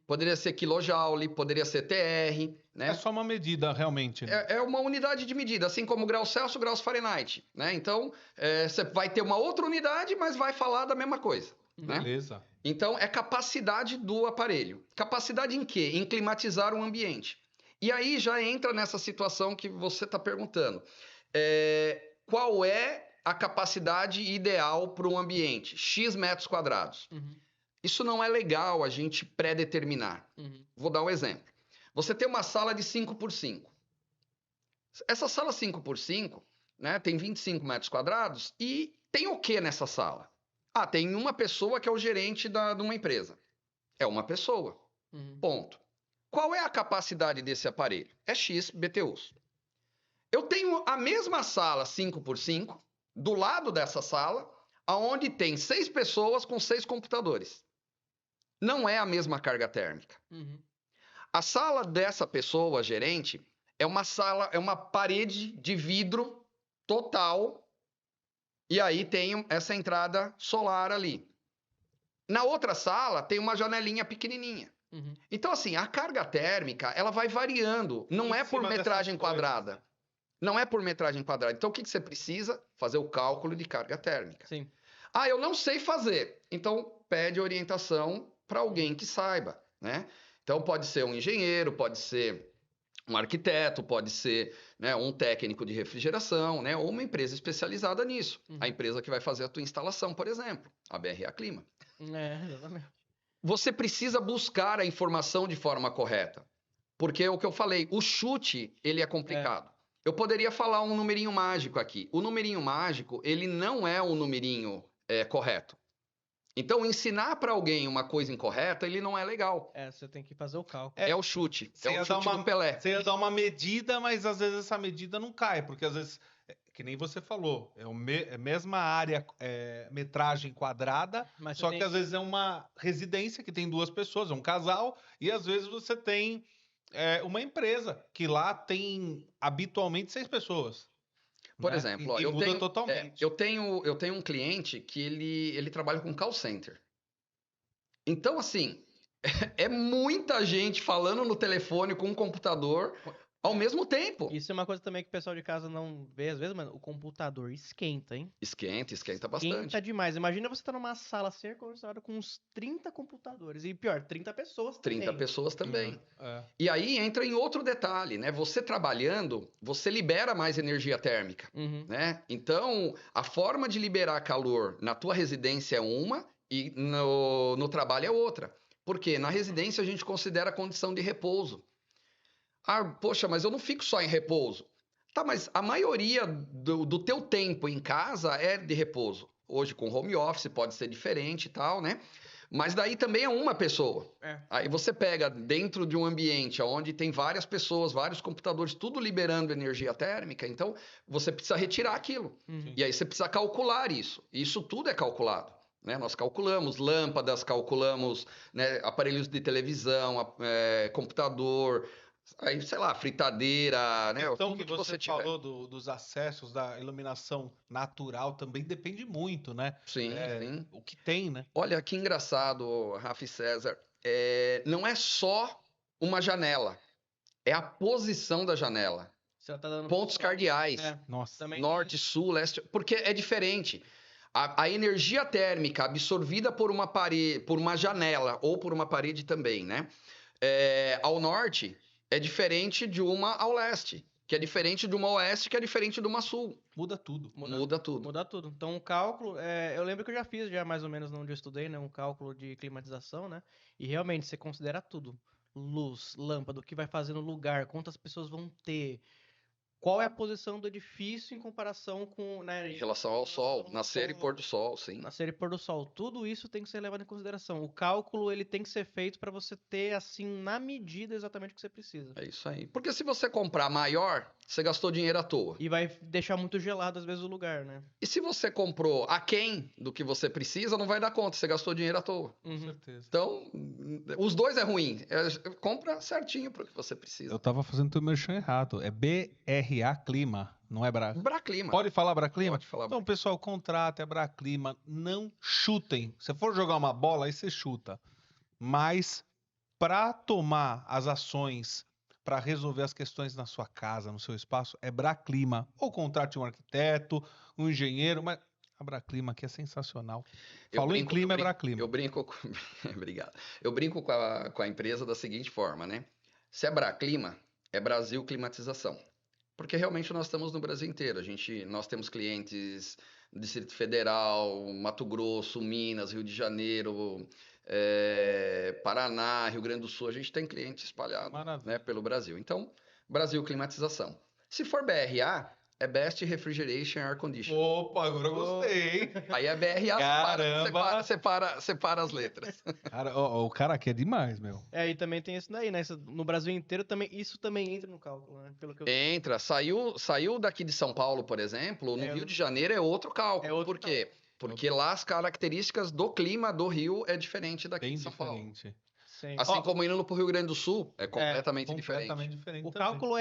poderia ser quilojoule, poderia ser TR, né? É só uma medida, realmente. Né? É uma unidade de medida, assim como graus Celsius, graus Fahrenheit, né? Então, você vai ter uma outra unidade, mas vai falar da mesma coisa, né? Beleza. Então, é capacidade do aparelho. Capacidade em quê? Em climatizar um ambiente. E aí já entra nessa situação que você está perguntando. Qual é a capacidade ideal para um ambiente? X metros quadrados. Uhum. Isso não é legal a gente pré-determinar. Uhum. Vou dar um exemplo. Você tem uma sala de 5x5. Essa sala 5x5, né, tem 25 metros quadrados e tem o que nessa sala? Tem uma pessoa que é o gerente de uma empresa. É uma pessoa. Uhum. Ponto. Qual é a capacidade desse aparelho? É X BTUs. Eu tenho a mesma sala 5x5, do lado dessa sala, onde tem 6 pessoas com 6 computadores. Não é a mesma carga térmica. Uhum. A sala dessa pessoa, gerente, é uma parede de vidro total, e aí tem essa entrada solar ali. Na outra sala tem uma janelinha pequenininha. Uhum. Então, assim, a carga térmica, ela vai variando, não é por metragem quadrada. Não é por metragem quadrada. Então, o que você precisa? Fazer o cálculo de carga térmica. Sim. Eu não sei fazer. Então, pede orientação para alguém que saiba, né? Então, pode ser um engenheiro, pode ser um arquiteto, pode ser, né, um técnico de refrigeração, né, ou uma empresa especializada nisso. Uhum. A empresa que vai fazer a tua instalação, por exemplo, a BRA Clima. Exatamente. Você precisa buscar a informação de forma correta. Porque é o que eu falei, o chute, ele é complicado. Eu poderia falar um numerinho mágico aqui. O numerinho mágico, ele não é um numerinho correto. Então, ensinar para alguém uma coisa incorreta, ele não é legal. Você tem que fazer o cálculo. É o chute. É o chute do Pelé. Você ia dar uma medida, mas às vezes essa medida não cai, porque às vezes, que nem você falou, é a mesma área, metragem quadrada, Mas só que às vezes é uma residência que tem 2 pessoas, é um casal, e às vezes você tem uma empresa que lá tem habitualmente 6 pessoas. Por né? exemplo, E muda totalmente. eu tenho um cliente que ele trabalha com call center. Então, assim, é muita gente falando no telefone com o computador ao mesmo tempo. Isso é uma coisa também que o pessoal de casa não vê, às vezes, mano, o computador esquenta, hein? Esquenta Esquenta bastante. demais. Imagina você tá numa sala conversada com uns 30 computadores. E pior, 30 pessoas também. 30 pessoas também. É. E aí entra em outro detalhe, né? Você trabalhando, você libera mais energia térmica, Uhum. né? Então, a forma de liberar calor na tua residência é uma e no trabalho é outra. Porque na residência a gente considera a condição de repouso. Poxa, mas eu não fico só em repouso. Tá, mas a maioria do teu tempo em casa é de repouso. Hoje com home office pode ser diferente e tal, né? Mas daí também é uma pessoa. Aí você pega dentro de um ambiente onde tem várias pessoas, vários computadores, tudo liberando energia térmica, então você precisa retirar aquilo. Uhum. E aí você precisa calcular isso. Isso tudo é calculado. Né? Nós calculamos lâmpadas, calculamos, né, aparelhos de televisão, computador, Aí, sei lá, fritadeira, né? Então, Tudo que você tiver. falou dos acessos, da iluminação natural, também depende muito, né? Sim, sim. O que tem, né? Olha, que engraçado, Rafa e César. Não é só uma janela, é a posição da janela. Você tá dando Pontos cardeais. Nossa. Também Norte, sul, leste, porque é diferente. A energia térmica absorvida por uma parede, por uma janela ou por uma parede também, né? Ao norte é diferente de uma ao leste, que é diferente de uma oeste, que é diferente de uma sul. Muda tudo. Muda tudo. Muda tudo. Então, o cálculo, eu lembro que eu já fiz, já mais ou menos onde eu estudei, né? Um cálculo de climatização, né? E realmente você considera tudo. Luz, lâmpada, o que vai fazer no lugar, quantas pessoas vão ter, qual é a posição do edifício em comparação com, né, Em relação ao sol, nascer e sol, pôr do sol, sim. nascer e pôr do sol. Tudo isso tem que ser levado em consideração. O cálculo, ele tem que ser feito para você ter, assim, na medida exatamente o que você precisa. É isso aí. Porque se você comprar maior, você gastou dinheiro à toa. E vai deixar muito gelado, às vezes, o lugar, né? E se você comprou aquém do que você precisa, não vai dar conta, você gastou dinheiro à toa. Com certeza. Então, os dois é ruim. Compra certinho para o que você precisa. Eu tava fazendo teu merchan errado. É BRA Clima, não é Braclima. Pode falar Braclima? Pode falar. Então, pessoal, contrata, é Braclima. Não chutem. Se for jogar uma bola, aí você chuta. Mas para tomar as ações, para resolver as questões na sua casa, no seu espaço, é Braclima. Ou contrate um arquiteto, um engenheiro, mas a Braclima aqui é sensacional. Falou em clima, é Braclima. Eu brinco com... Obrigado. Eu brinco com a empresa da seguinte forma, né? Se é Braclima, é Brasil Climatização. Porque realmente nós estamos no Brasil inteiro. Nós temos clientes no Distrito Federal, Mato Grosso, Minas, Rio de Janeiro, Paraná, Rio Grande do Sul. A gente tem cliente espalhado, né, pelo Brasil. Então, Brasil Climatização. Se for BRA, é Best Refrigeration Air Conditioning. Opa, agora eu gostei, hein? Aí é BRA, Caramba! separa as letras. Cara, o cara aqui é demais, meu. E também tem isso daí, né? No Brasil inteiro também, isso também entra no cálculo, né? Pelo que eu... Entra. Saiu daqui de São Paulo, por exemplo, no Rio de Janeiro é outro cálculo. Por quê? Porque lá as características do clima do Rio é diferente daqui de São Paulo. Sim. Assim como indo pro Rio Grande do Sul, é completamente diferente. O cálculo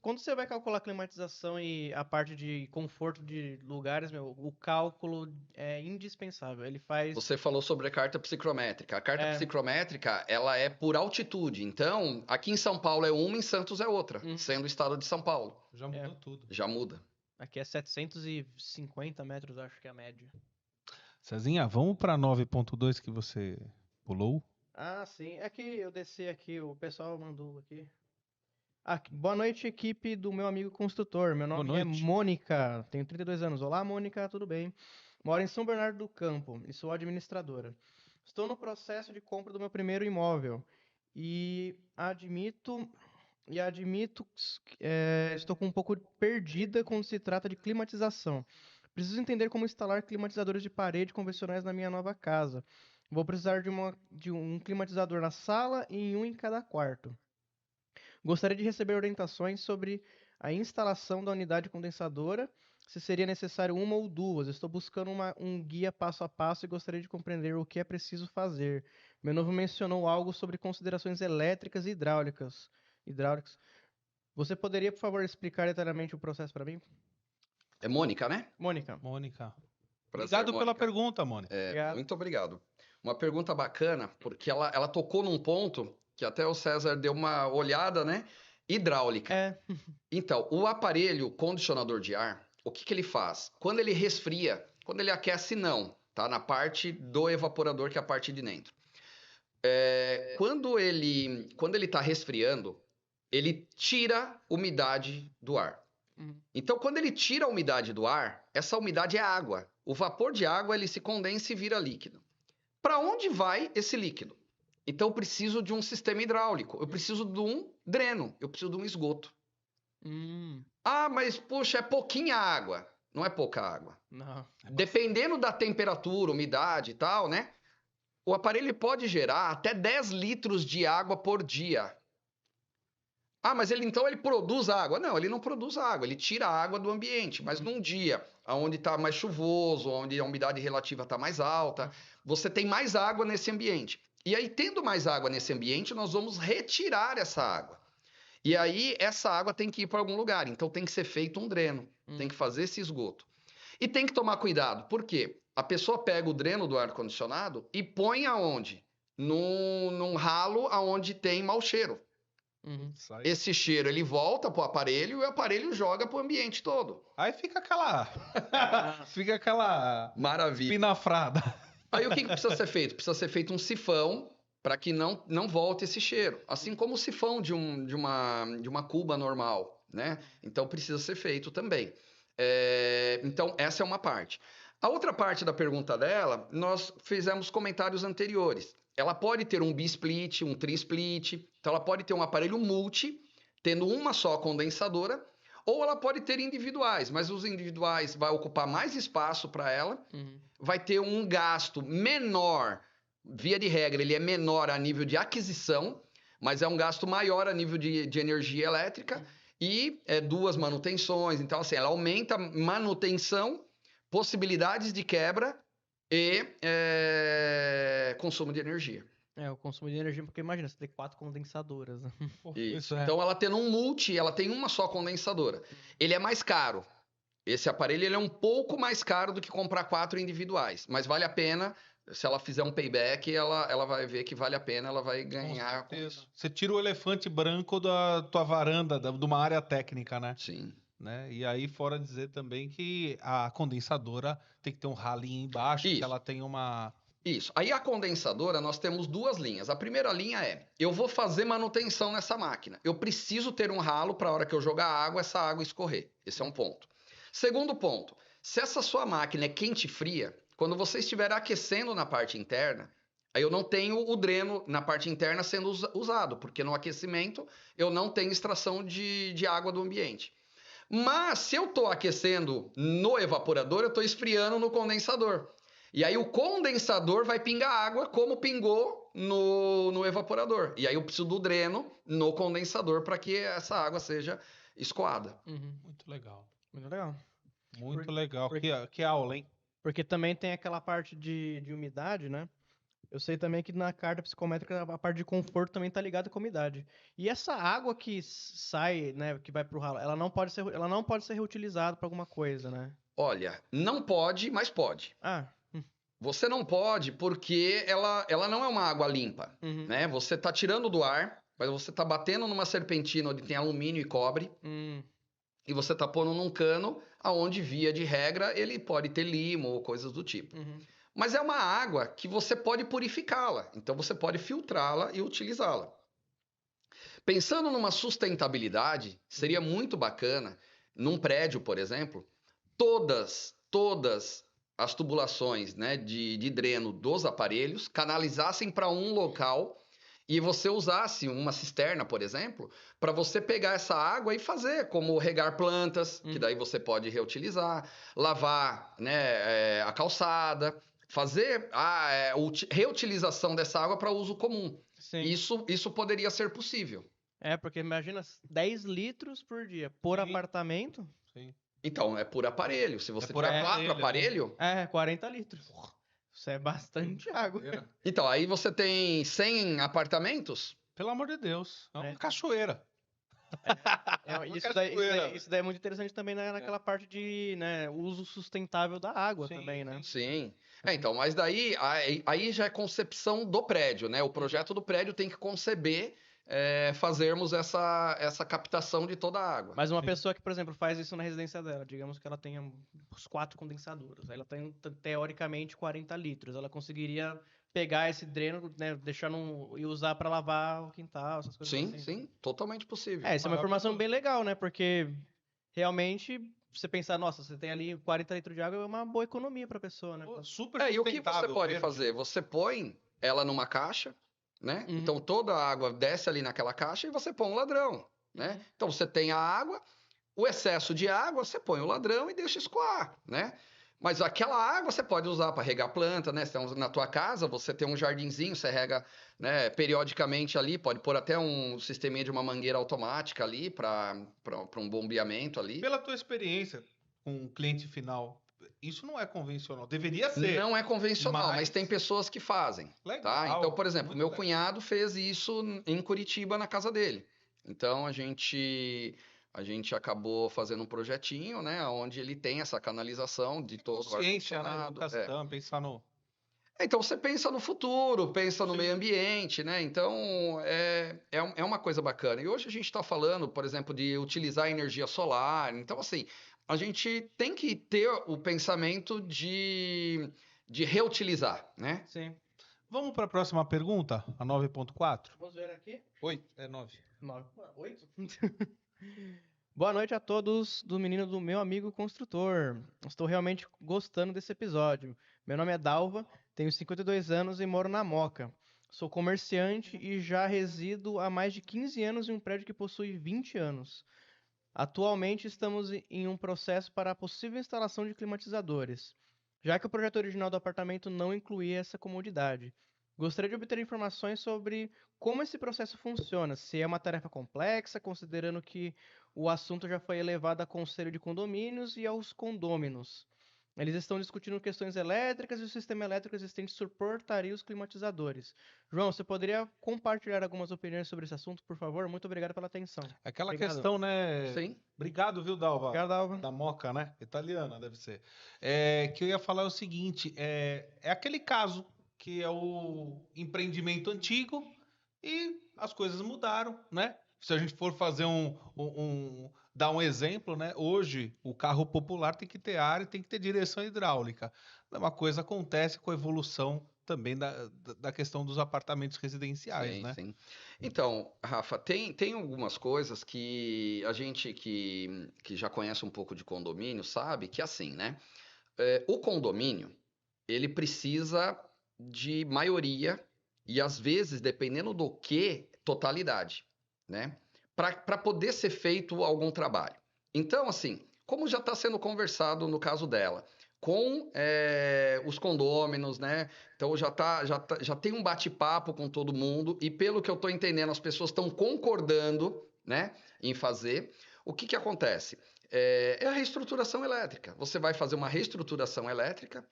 quando você vai calcular a climatização e a parte de conforto de lugares, o cálculo é indispensável. Ele faz... Você falou sobre a carta psicométrica. A carta psicométrica, ela é por altitude. Então, aqui em São Paulo é uma, em Santos é outra, sendo o estado de São Paulo. Já mudou tudo. Já muda. Aqui é 750 metros, acho que é a média. Cezinha, vamos para 9.2 que você pulou? Ah, sim. É que eu desci aqui, o pessoal mandou aqui. Boa noite, equipe do meu amigo construtor. Meu nome é Mônica, tenho 32 anos. Olá, Mônica, tudo bem? Moro em São Bernardo do Campo e sou administradora. Estou no processo de compra do meu primeiro imóvel e admito estou um pouco perdida quando se trata de climatização. Preciso entender como instalar climatizadores de parede convencionais na minha nova casa. Vou precisar de um climatizador na sala e um em cada quarto. Gostaria de receber orientações sobre a instalação da unidade condensadora, se seria necessário uma ou duas. Estou buscando um guia passo a passo e gostaria de compreender o que é preciso fazer. Meu noivo mencionou algo sobre considerações elétricas e hidráulicas. Você poderia, por favor, explicar detalhadamente o processo para mim? É Mônica, né? Mônica. Prazer, obrigado Mônica. pela pergunta, Mônica. Muito obrigado. Uma pergunta bacana, porque ela tocou num ponto que até o César deu uma olhada, né? Hidráulica. Então, o aparelho condicionador de ar, o que ele faz? Quando ele resfria, quando ele aquece, não. Tá na parte do evaporador, que é a parte de dentro. Quando ele está resfriando, ele tira umidade do ar. Então, quando ele tira a umidade do ar, essa umidade é água. O vapor de água ele se condensa e vira líquido. Para onde vai esse líquido? Então, eu preciso de um sistema hidráulico. Eu preciso de um dreno. Eu preciso de um esgoto. Ah, mas, puxa, é pouquinha água. Não é pouca água. Não. Dependendo da temperatura, umidade e tal, né? O aparelho pode gerar até 10 litros de água por dia. Ah, mas ele produz água. Não, ele não produz água, ele tira a água do ambiente. Mas num dia onde está mais chuvoso, onde a umidade relativa está mais alta, você tem mais água nesse ambiente. E aí, tendo mais água nesse ambiente, nós vamos retirar essa água. E aí, essa água tem que ir para algum lugar. Então, tem que ser feito um dreno. Tem que fazer esse esgoto. E tem que tomar cuidado. Por quê? A pessoa pega o dreno do ar-condicionado e põe aonde? Num ralo aonde tem mau cheiro. Esse cheiro, ele volta pro aparelho e o aparelho joga pro ambiente todo. Aí fica aquela... fica aquela... Maravilha. Pinafrada. Aí, o que precisa ser feito? Precisa ser feito um sifão para que não volte esse cheiro. Assim como o sifão de uma cuba normal, né? Então, precisa ser feito também. Então, essa é uma parte. A outra parte da pergunta dela, nós fizemos comentários anteriores. Ela pode ter um bi-split, um tri-split. Então, ela pode ter um aparelho multi, tendo uma só condensadora, ou ela pode ter individuais, mas os individuais vai ocupar mais espaço para ela, vai ter um gasto menor, via de regra, ele é menor a nível de aquisição, mas é um gasto maior a nível de energia elétrica, e duas manutenções. Então, assim, ela aumenta manutenção, possibilidades de quebra e consumo de energia. O consumo de energia, porque imagina, você tem 4 condensadoras. Né? Isso. Então, ela tendo um multi, ela tem uma só condensadora. Ele é mais caro. Esse aparelho ele é um pouco mais caro do que comprar 4 individuais, mas vale a pena. Se ela fizer um payback, ela vai ver que vale a pena, ela vai ganhar. Você tira o elefante branco da tua varanda, de uma área técnica, né? Sim. Né? E aí, fora dizer também que a condensadora tem que ter um ralinho embaixo, que ela tem uma... Isso. Aí a condensadora, nós temos 2 linhas. A primeira linha eu vou fazer manutenção nessa máquina. Eu preciso ter um ralo para a hora que eu jogar água, essa água escorrer. Esse é um ponto. Segundo ponto, se essa sua máquina é quente e fria, quando você estiver aquecendo na parte interna, aí eu não tenho o dreno na parte interna sendo usado, porque no aquecimento eu não tenho extração de água do ambiente. Mas se eu estou aquecendo no evaporador, eu estou esfriando no condensador. E aí o condensador vai pingar água como pingou no evaporador. E aí eu preciso do dreno no condensador para que essa água seja escoada. Muito legal. Muito legal. Muito legal. Que aula, hein? Porque também tem aquela parte de umidade, né? Eu sei também que na carta psicométrica a parte de conforto também tá ligada com a umidade. E essa água que sai, né, que vai pro ralo, ela não pode ser reutilizada para alguma coisa, né? Olha, não pode, mas pode. Você não pode porque ela não é uma água limpa, né? Você tá tirando do ar, mas você tá batendo numa serpentina onde tem alumínio e cobre. E você tá pondo num cano aonde, via de regra, ele pode ter limo ou coisas do tipo. Mas é uma água que você pode purificá-la. Então, você pode filtrá-la e utilizá-la. Pensando numa sustentabilidade, seria muito bacana, num prédio, por exemplo, todas as tubulações, né, de dreno dos aparelhos canalizassem para um local e você usasse uma cisterna, por exemplo, para você pegar essa água e fazer, como regar plantas, que daí você pode reutilizar, lavar, né, a calçada, fazer a reutilização dessa água para uso comum. Sim. Isso poderia ser possível. Porque imagina 10 litros por dia por apartamento. Sim. Então, é por aparelho. Se você tiver 4 aparelhos... 40 litros. Isso é bastante água. Então, aí você tem 100 apartamentos? Pelo amor de Deus. É uma cachoeira. Isso daí é muito interessante também naquela parte de, né, uso sustentável da água também, né? Sim. Então, mas daí aí já é concepção do prédio, né? O projeto do prédio tem que conceber fazermos essa captação de toda a água. Mas uma pessoa que, por exemplo, faz isso na residência dela, digamos que ela tenha os 4 condensadores, ela tem, teoricamente, 40 litros, ela conseguiria pegar esse dreno, né, deixar e usar para lavar o quintal, essas coisas assim. Sim, totalmente possível. Isso é uma informação bem legal, né, porque realmente... Você pensar, nossa, você tem ali 40 litros de água, é uma boa economia para a pessoa, né? Super e o que você pode fazer? Você põe ela numa caixa, né? Então toda a água desce ali naquela caixa e você põe um ladrão, né? Então você tem a água, o excesso de água, você põe o ladrão e deixa escoar, né? Mas aquela água você pode usar para regar planta, né? Na tua casa você tem um jardinzinho, você rega, né, periodicamente ali, pode pôr até um sisteminha de uma mangueira automática ali para um bombeamento ali. Pela tua experiência com o cliente final, isso não é convencional. Deveria ser. Não é convencional, mas tem pessoas que fazem. Legal. Tá? Então, por exemplo, meu cunhado fez isso em Curitiba, na casa dele. Então a gente acabou fazendo um projetinho, né, onde ele tem essa canalização de todo o Ciência, né? ar-condicionado. Educação, pensar no... Então você pensa no futuro, pensa no Sim. meio ambiente, né? Então é uma coisa bacana. E hoje a gente está falando, por exemplo, de utilizar energia solar. Então, assim, a gente tem que ter o pensamento de reutilizar, né? Sim. Vamos para a próxima pergunta, a 9.4? Vamos ver aqui. Oi, é 9. 8? Boa noite a todos do menino do meu amigo construtor. Estou realmente gostando desse episódio. Meu nome é Dalva, tenho 52 anos e moro na Moca. Sou comerciante e já resido há mais de 15 anos em um prédio que possui 20 anos. Atualmente estamos em um processo para a possível instalação de climatizadores, já que o projeto original do apartamento não incluía essa comodidade. Gostaria de obter informações sobre como esse processo funciona, se é uma tarefa complexa, considerando que o assunto já foi elevado a conselho de condomínios e aos condôminos. Eles estão discutindo questões elétricas e o sistema elétrico existente suportaria os climatizadores. João, você poderia compartilhar algumas opiniões sobre esse assunto, por favor? Muito obrigado pela atenção. Aquela Obrigado. questão, né? Sim. Obrigado, viu, Dalva? Obrigado, Dalva. Da Moca, né? Italiana, deve ser. Que eu ia falar o seguinte: é aquele caso que é o empreendimento antigo e as coisas mudaram, né? Se a gente for fazer dar um exemplo, né? Hoje, o carro popular tem que ter ar e tem que ter direção hidráulica. A mesma coisa acontece com a evolução também da questão dos apartamentos residenciais, Sim, né? sim. Então, Rafa, tem algumas coisas que a gente que já conhece um pouco de condomínio sabe que assim, né? O condomínio, ele precisa de maioria e às vezes, dependendo do que, totalidade, né? Para poder ser feito algum trabalho. Então, assim, como já está sendo conversado no caso dela, com os condôminos, né? Então já tem um bate-papo com todo mundo, e pelo que eu estou entendendo, as pessoas estão concordando, né, em fazer. O que acontece? É a reestruturação elétrica. Você vai fazer uma reestruturação elétrica,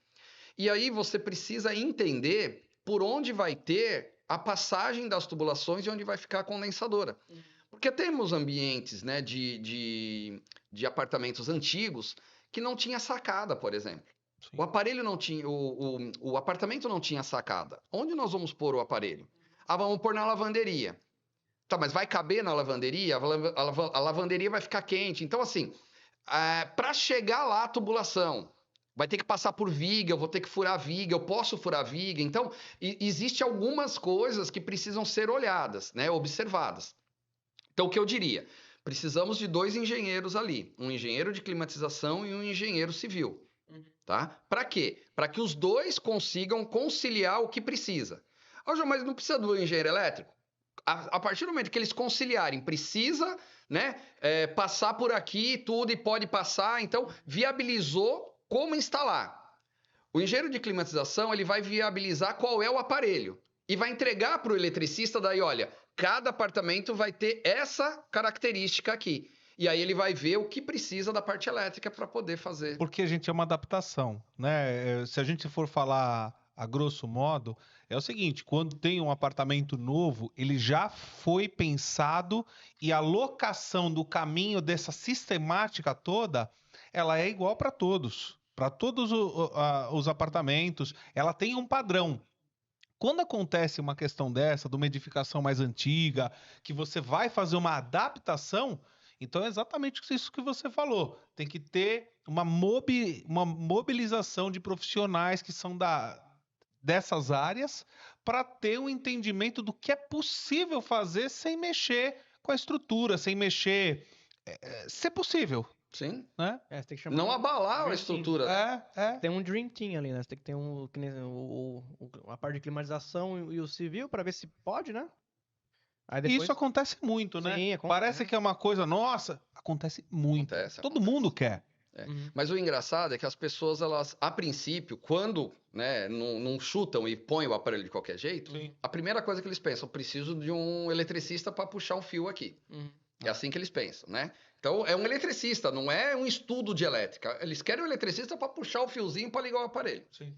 e aí você precisa entender por onde vai ter a passagem das tubulações e onde vai ficar a condensadora. Porque temos ambientes, né, de apartamentos antigos que não tinha sacada, por exemplo. Sim. O aparelho não tinha, o apartamento não tinha sacada. Onde nós vamos pôr o aparelho? Vamos pôr na lavanderia. Tá, mas vai caber na lavanderia? A lavanderia vai ficar quente. Então, assim, para chegar lá a tubulação, vai ter que passar por viga, eu vou ter que furar viga, eu posso furar viga. Então, existe algumas coisas que precisam ser olhadas, né, observadas. Então, o que eu diria? Precisamos de 2 engenheiros ali, um engenheiro de climatização e um engenheiro civil. Tá? Para quê? Para que os dois consigam conciliar o que precisa. João, mas não precisa do engenheiro elétrico? A partir do momento que eles conciliarem, precisa, né, passar por aqui tudo e pode passar, então viabilizou como instalar. O engenheiro de climatização ele vai viabilizar qual é o aparelho e vai entregar para o eletricista daí, olha, cada apartamento vai ter essa característica aqui. E aí ele vai ver o que precisa da parte elétrica para poder fazer. Porque a gente é uma adaptação, né? Se a gente for falar a grosso modo, é o seguinte: quando tem um apartamento novo, ele já foi pensado e a locação do caminho dessa sistemática toda, ela é igual para todos. Para todos os apartamentos, ela tem um padrão. Quando acontece uma questão dessa, de uma edificação mais antiga, que você vai fazer uma adaptação, então é exatamente isso que você falou. Tem que ter uma mobilização de profissionais que são dessas áreas para ter um entendimento do que é possível fazer sem mexer com a estrutura, sem mexer... se é possível, Sim. né? Você tem que chamar Não abalar a estrutura. Tem um Dream Team ali, né? Você tem que ter a parte de climatização e o civil para ver se pode, né? Aí depois... Isso acontece muito, né? Sim, Parece que é uma coisa, nossa, acontece muito. Todo mundo quer. Mas o engraçado é que as pessoas, elas, a princípio, quando, né, não chutam e põem o aparelho de qualquer jeito, Sim. a primeira coisa que eles pensam, preciso de um eletricista para puxar um fio aqui. É assim que eles pensam, né? Então, é um eletricista, não é um estudo de elétrica. Eles querem um eletricista para puxar o fiozinho para ligar o aparelho. Sim.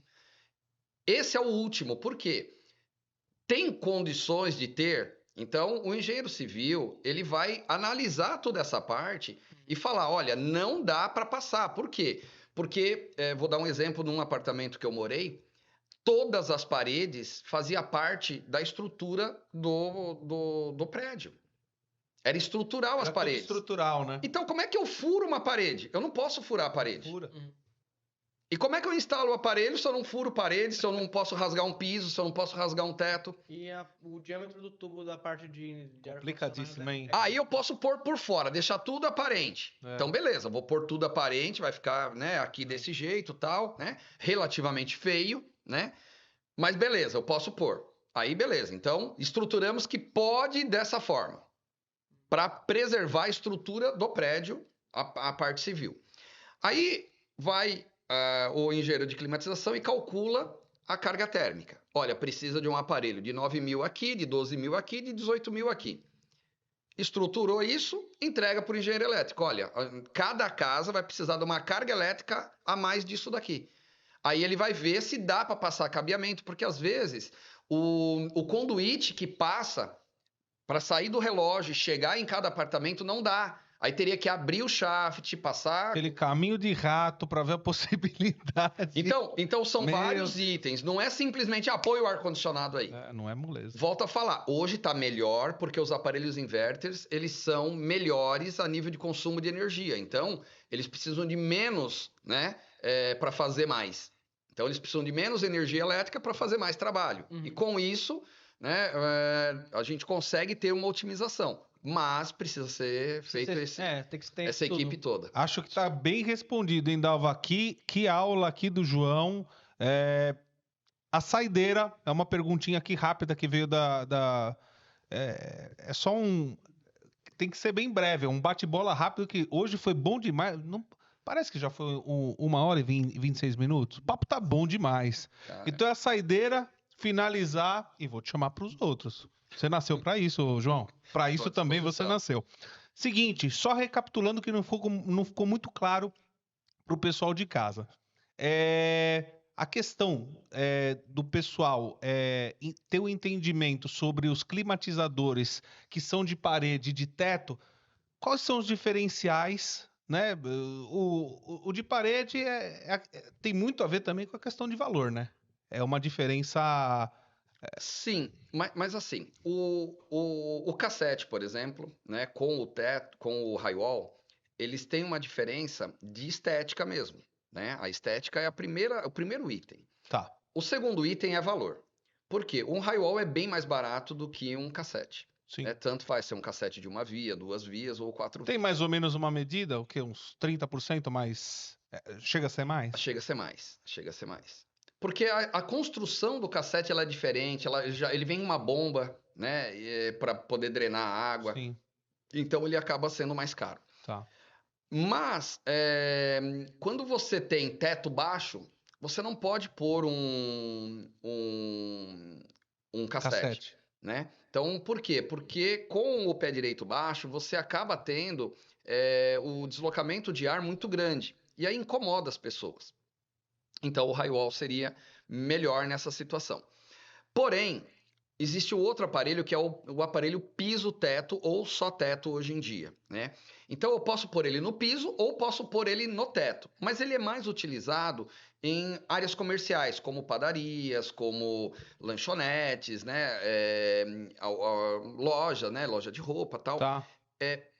Esse é o último, por quê? Tem condições de ter Então, o engenheiro civil, ele vai analisar toda essa parte e falar, olha, não dá para passar. Por quê? Porque, vou dar um exemplo num apartamento que eu morei, todas as paredes faziam parte da estrutura do prédio. Era estrutural as Era tudo paredes. estrutural, né? Então, como é que eu furo uma parede? Eu não posso furar a parede. Fura. E como é que eu instalo o aparelho se eu não furo parede, se eu não posso rasgar um piso, se eu não posso rasgar um teto? E o diâmetro do tubo da parte de Complicadíssimo, hein? Aí eu posso pôr por fora, deixar tudo aparente. É. Então, beleza, vou pôr tudo aparente, vai ficar, né, aqui desse jeito, tal, né? Relativamente feio, né? Mas beleza, eu posso pôr. Aí, beleza. Então, estruturamos que pode dessa forma, para preservar a estrutura do prédio, a parte civil. Aí vai o engenheiro de climatização e calcula a carga térmica. Olha, precisa de um aparelho de 9.000 aqui, de 12.000 aqui, de 18.000 aqui. Estruturou isso, entrega para o engenheiro elétrico. Olha, cada casa vai precisar de uma carga elétrica a mais disso daqui. Aí ele vai ver se dá para passar cabeamento, porque às vezes o conduíte que passa para sair do relógio e chegar em cada apartamento não dá. Aí teria que abrir o shaft, passar... Aquele caminho de rato para ver a possibilidade. Então são vários itens. Não é simplesmente apoio o ar-condicionado aí. Não é moleza. Volto a falar. Hoje está melhor porque os aparelhos inverters, eles são melhores a nível de consumo de energia. Então, eles precisam de menos, né, para fazer mais. Então, eles precisam de menos energia elétrica para fazer mais trabalho. E com isso, né, a gente consegue ter uma otimização. Mas precisa ser feito essa equipe toda. Acho que está bem respondido, hein, Dalva? Que aula aqui do João. A saideira é uma perguntinha aqui rápida que veio é só um... Tem que ser bem breve, é um bate-bola rápido que hoje foi bom demais. Não, parece que já foi 1h e 26 minutos. O papo tá bom demais. Cara. Então é a saideira, finalizar e vou te chamar para os outros. Você nasceu para isso, João. Para isso também você nasceu. Seguinte, só recapitulando que não ficou muito claro para o pessoal de casa. A questão do pessoal ter o entendimento sobre os climatizadores que são de parede e de teto, quais são os diferenciais, né? O de parede tem muito a ver também com a questão de valor, né? É uma diferença... Sim, mas assim, o cassete, por exemplo, né, com o teto, com o drywall, eles têm uma diferença de estética mesmo, né? A estética é o primeiro item. Tá. O segundo item é valor. Por quê? Um drywall é bem mais barato do que um cassete. Sim. Tanto faz ser um cassete de 1 via, 2 vias ou 4 vias. Tem mais ou menos uma medida? O quê? Uns 30% mais? Chega a ser mais? Chega a ser mais. Chega a ser mais. Porque a construção do cassete ela é diferente, ele vem uma bomba, né, para poder drenar a água. Sim. Então ele acaba sendo mais caro. Tá. Mas quando você tem teto baixo, você não pode pôr um cassete, né? Então por quê? Porque com o pé direito baixo você acaba tendo o deslocamento de ar muito grande e aí incomoda as pessoas. Então, o drywall seria melhor nessa situação. Porém, existe o outro aparelho, que é o aparelho piso-teto ou só teto hoje em dia, né? Então, eu posso pôr ele no piso ou posso pôr ele no teto. Mas ele é mais utilizado em áreas comerciais, como padarias, como lanchonetes, né? Loja, né? Loja de roupa e tal. Tá.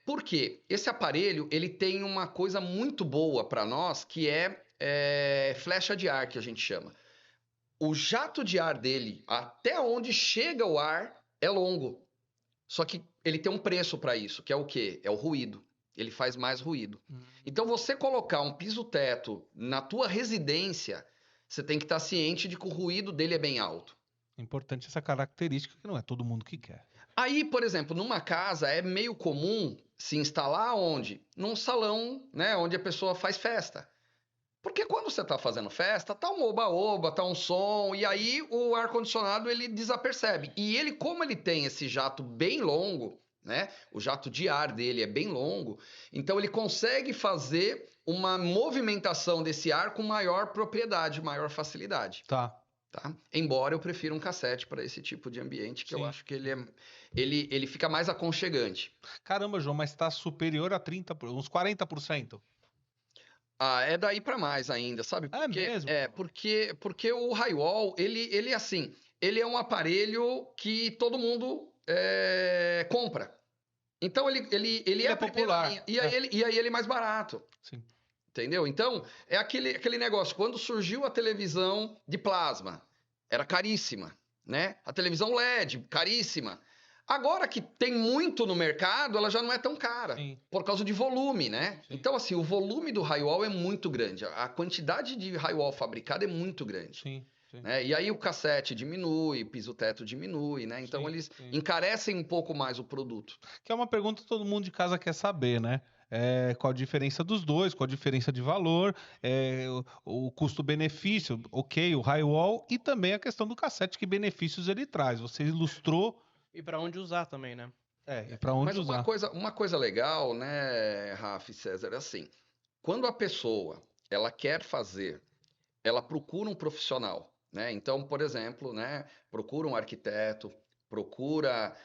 Por quê? Esse aparelho, ele tem uma coisa muito boa para nós, que é flecha de ar, que a gente chama. O jato de ar dele, até onde chega o ar, é longo. Só que ele tem um preço para isso, que é o quê? É o ruído. Ele faz mais ruído. Então, você colocar um piso-teto na tua residência, você tem que estar ciente de que o ruído dele é bem alto. Importante essa característica, que não é todo mundo que quer. Aí, por exemplo, numa casa é meio comum se instalar onde? Num salão, né, onde a pessoa faz festa. Porque quando você está fazendo festa, tá um oba-oba, tá um som, e aí o ar-condicionado ele desapercebe. E ele, como ele tem esse jato bem longo, né? O jato de ar dele é bem longo, então ele consegue fazer uma movimentação desse ar com maior propriedade, maior facilidade. Tá. Tá? Embora eu prefira um cassete para esse tipo de ambiente, que eu Sim. acho que ele fica mais aconchegante. Caramba, João, mas tá superior a 30, uns 40%. Ah, é daí para mais ainda, sabe? É mesmo? Porque o Highwall, ele assim, ele é um aparelho que todo mundo compra. Então ele é é a primeira popular. linha. E aí ele é mais barato. Sim. Entendeu? Então, é aquele negócio. Quando surgiu a televisão de plasma, era caríssima, né? A televisão LED, caríssima. Agora que tem muito no mercado, ela já não é tão cara, Sim. por causa de volume, né? Sim. Então, assim, o volume do Highwall é muito grande. A quantidade de Highwall fabricada é muito grande. Sim. Sim. Né? E aí o cassete diminui, piso-teto diminui, né? Então, Sim, eles sim. encarecem um pouco mais o produto. Que é uma pergunta que todo mundo de casa quer saber, né? Qual a diferença dos dois, qual a diferença de valor, o custo-benefício, ok, o Highwall e também a questão do cassete, que benefícios ele traz. Você ilustrou. E para onde usar também, né? E para onde Mas usar. uma coisa legal, né, Rafa e César, é assim, quando a pessoa ela quer fazer, ela procura um profissional, né? Então, por exemplo, né, procura um arquiteto, procura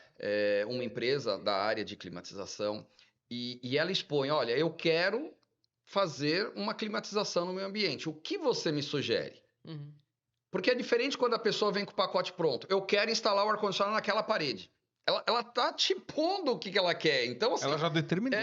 uma empresa da área de climatização e ela expõe, olha, eu quero fazer uma climatização no meu ambiente. O que você me sugere? Uhum. Porque é diferente quando a pessoa vem com o pacote pronto. Eu quero instalar o ar-condicionado naquela parede. Ela tá te pondo o que ela quer. Então, assim, Ela já determinou.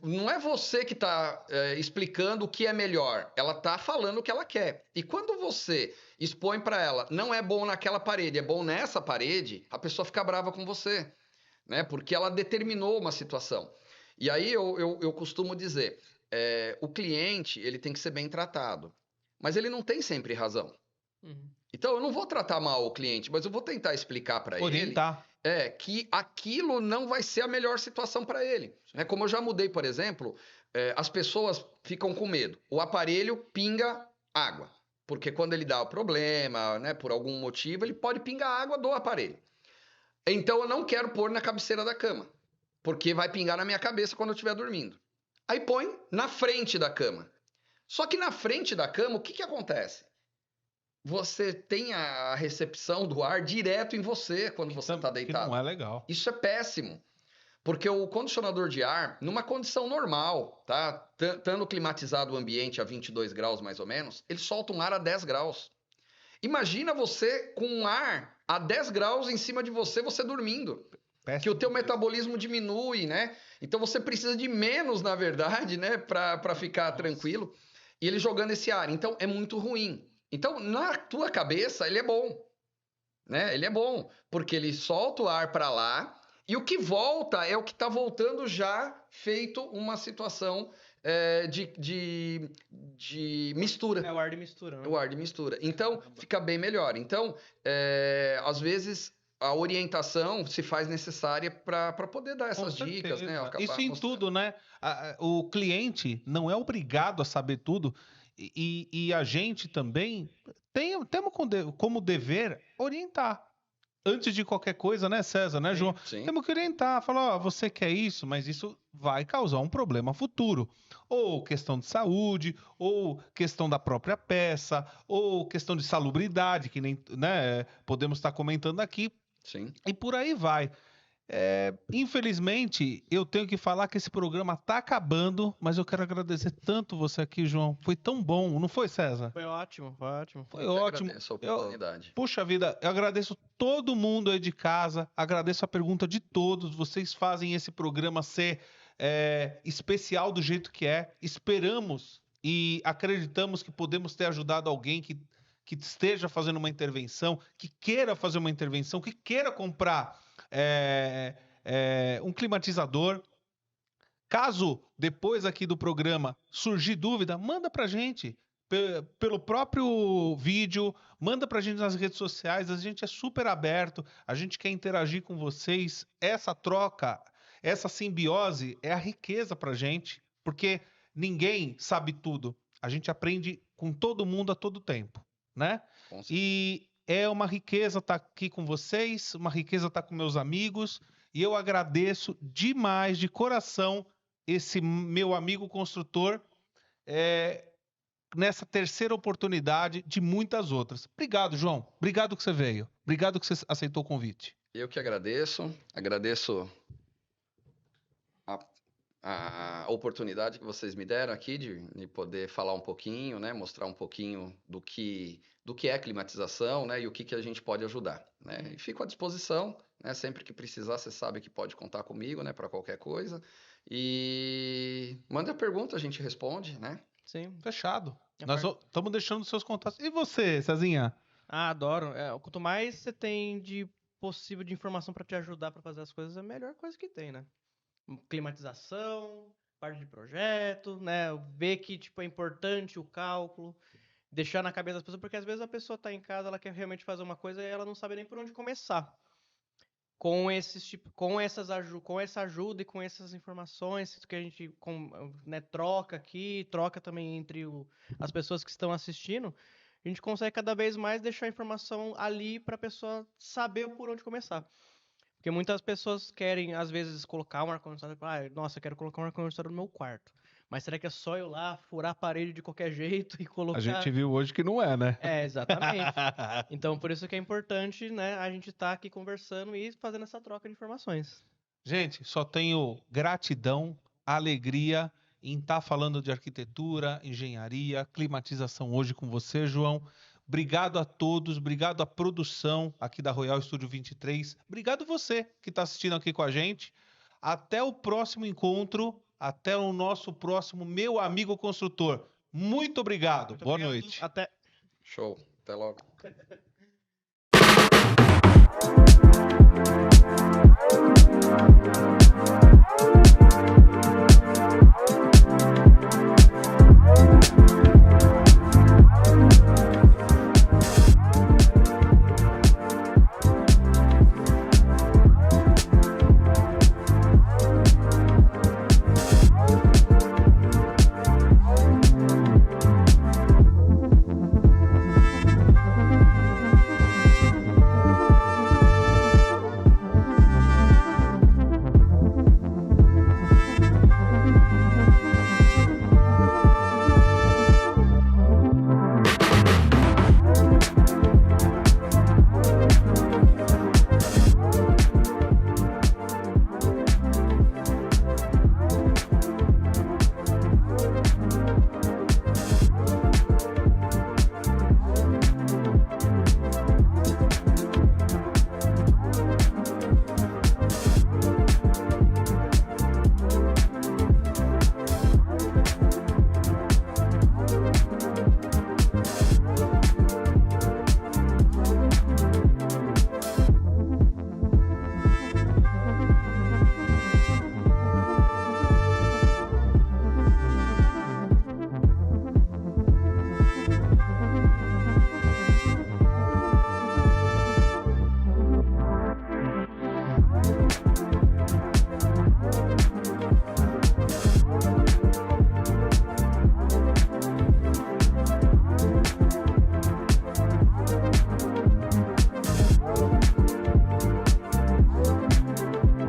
não é você que tá explicando o que é melhor. Ela tá falando o que ela quer. E quando você expõe para ela, não é bom naquela parede, é bom nessa parede, a pessoa fica brava com você, né? Porque ela determinou uma situação. E aí eu costumo dizer, o cliente ele tem que ser bem tratado, mas ele não tem sempre razão. Uhum. Então, eu não vou tratar mal o cliente, mas eu vou tentar explicar para ele Orientar. que aquilo não vai ser a melhor situação para ele. Como eu já mudei, por exemplo, as pessoas ficam com medo. O aparelho pinga água, porque quando ele dá o problema, né, por algum motivo, ele pode pingar água do aparelho. Então, eu não quero pôr na cabeceira da cama, porque vai pingar na minha cabeça quando eu estiver dormindo. Aí põe na frente da cama. Só que na frente da cama, o que acontece? Você tem a recepção do ar direto em você quando você está Que deitado. não é legal. Isso é péssimo. Porque o condicionador de ar, numa condição normal, tá? Estando climatizado o ambiente a 22 graus mais ou menos, ele solta um ar a 10 graus. Imagina você com um ar a 10 graus em cima de você, você dormindo. Péssimo Que o teu mesmo. metabolismo diminui, né? Então você precisa de menos, na verdade, né? Para ficar tranquilo. E ele jogando esse ar. Então é muito ruim. Então, na tua cabeça, ele é bom, né? Ele é bom, porque ele solta o ar para lá e o que volta é o que está voltando já feito uma situação de mistura. É o ar de mistura, né? O ar de mistura. Então, fica bem melhor. Então, às vezes, a orientação se faz necessária para poder dar essas Com dicas, né? certeza. Acabar Isso em mostrando. tudo, né? O cliente não é obrigado a saber tudo e a gente também temos como dever orientar. Antes de qualquer coisa, né, César, né, Sim, João? Sim. Temos que orientar, falar, ó, você quer isso, mas isso vai causar um problema futuro. Ou questão de saúde, ou questão da própria peça, ou questão de salubridade, que nem, né, podemos estar comentando aqui, Sim. e por aí vai. Infelizmente, eu tenho que falar que esse programa tá acabando, mas eu quero agradecer tanto você aqui, João. Foi tão bom, não foi, César? Foi ótimo, foi ótimo. Foi Eu que ótimo. agradeço a oportunidade. Puxa vida, eu agradeço todo mundo aí de casa, agradeço a pergunta de todos. Vocês fazem esse programa ser especial do jeito que é. Esperamos e acreditamos que podemos ter ajudado alguém que esteja fazendo uma intervenção, que queira fazer uma intervenção, que queira comprar um climatizador. Caso depois aqui do programa surgir dúvida, manda pra gente pelo próprio vídeo, manda pra gente nas redes sociais, a gente é super aberto, a gente quer interagir com vocês. Essa troca, essa simbiose é a riqueza pra gente, porque ninguém sabe tudo. A gente aprende com todo mundo a todo tempo, né? Com certeza. E é uma riqueza estar aqui com vocês, uma riqueza estar com meus amigos, e eu agradeço demais, de coração, esse meu amigo construtor. nessa terceira oportunidade de muitas outras. Obrigado, João. Obrigado que você veio. Obrigado que você aceitou o convite. Eu que agradeço. Agradeço a oportunidade que vocês me deram aqui de poder falar um pouquinho, né? Mostrar um pouquinho do que é climatização, né? E o que a gente pode ajudar, né? E fico à disposição, né? Sempre que precisar, você sabe que pode contar comigo, né? Para qualquer coisa. E manda pergunta, a gente responde, né? Sim. Fechado. Nós estamos deixando os seus contatos. E você, Cezinha? Ah, adoro. Quanto mais você tem de possível de informação para te ajudar para fazer as coisas, é a melhor coisa que tem, né? Climatização, parte de projeto, né? Ver que tipo é importante o cálculo, deixar na cabeça das pessoas, porque às vezes a pessoa tá em casa, ela quer realmente fazer uma coisa e ela não sabe nem por onde começar. Com essa ajuda e com essas informações que a gente né, troca aqui, troca também entre as pessoas que estão assistindo, a gente consegue cada vez mais deixar a informação ali para a pessoa saber por onde começar. Porque muitas pessoas querem, às vezes, colocar um ar-condicionado. Nossa, eu quero colocar um ar-condicionado no meu quarto. Mas será que é só eu lá furar a parede de qualquer jeito e colocar... A gente viu hoje que não é, né? Exatamente. Então, por isso que é importante, né, a gente estar aqui conversando e fazendo essa troca de informações. Gente, só tenho gratidão, alegria em estar falando de arquitetura, engenharia, climatização hoje com você, João. Obrigado a todos, obrigado à produção aqui da Royal Studio 23. Obrigado você que está assistindo aqui com a gente. Até o próximo encontro, até o nosso próximo Meu Amigo Construtor. Muito obrigado. Muito Boa obrigado. noite. Até. Show. Até logo.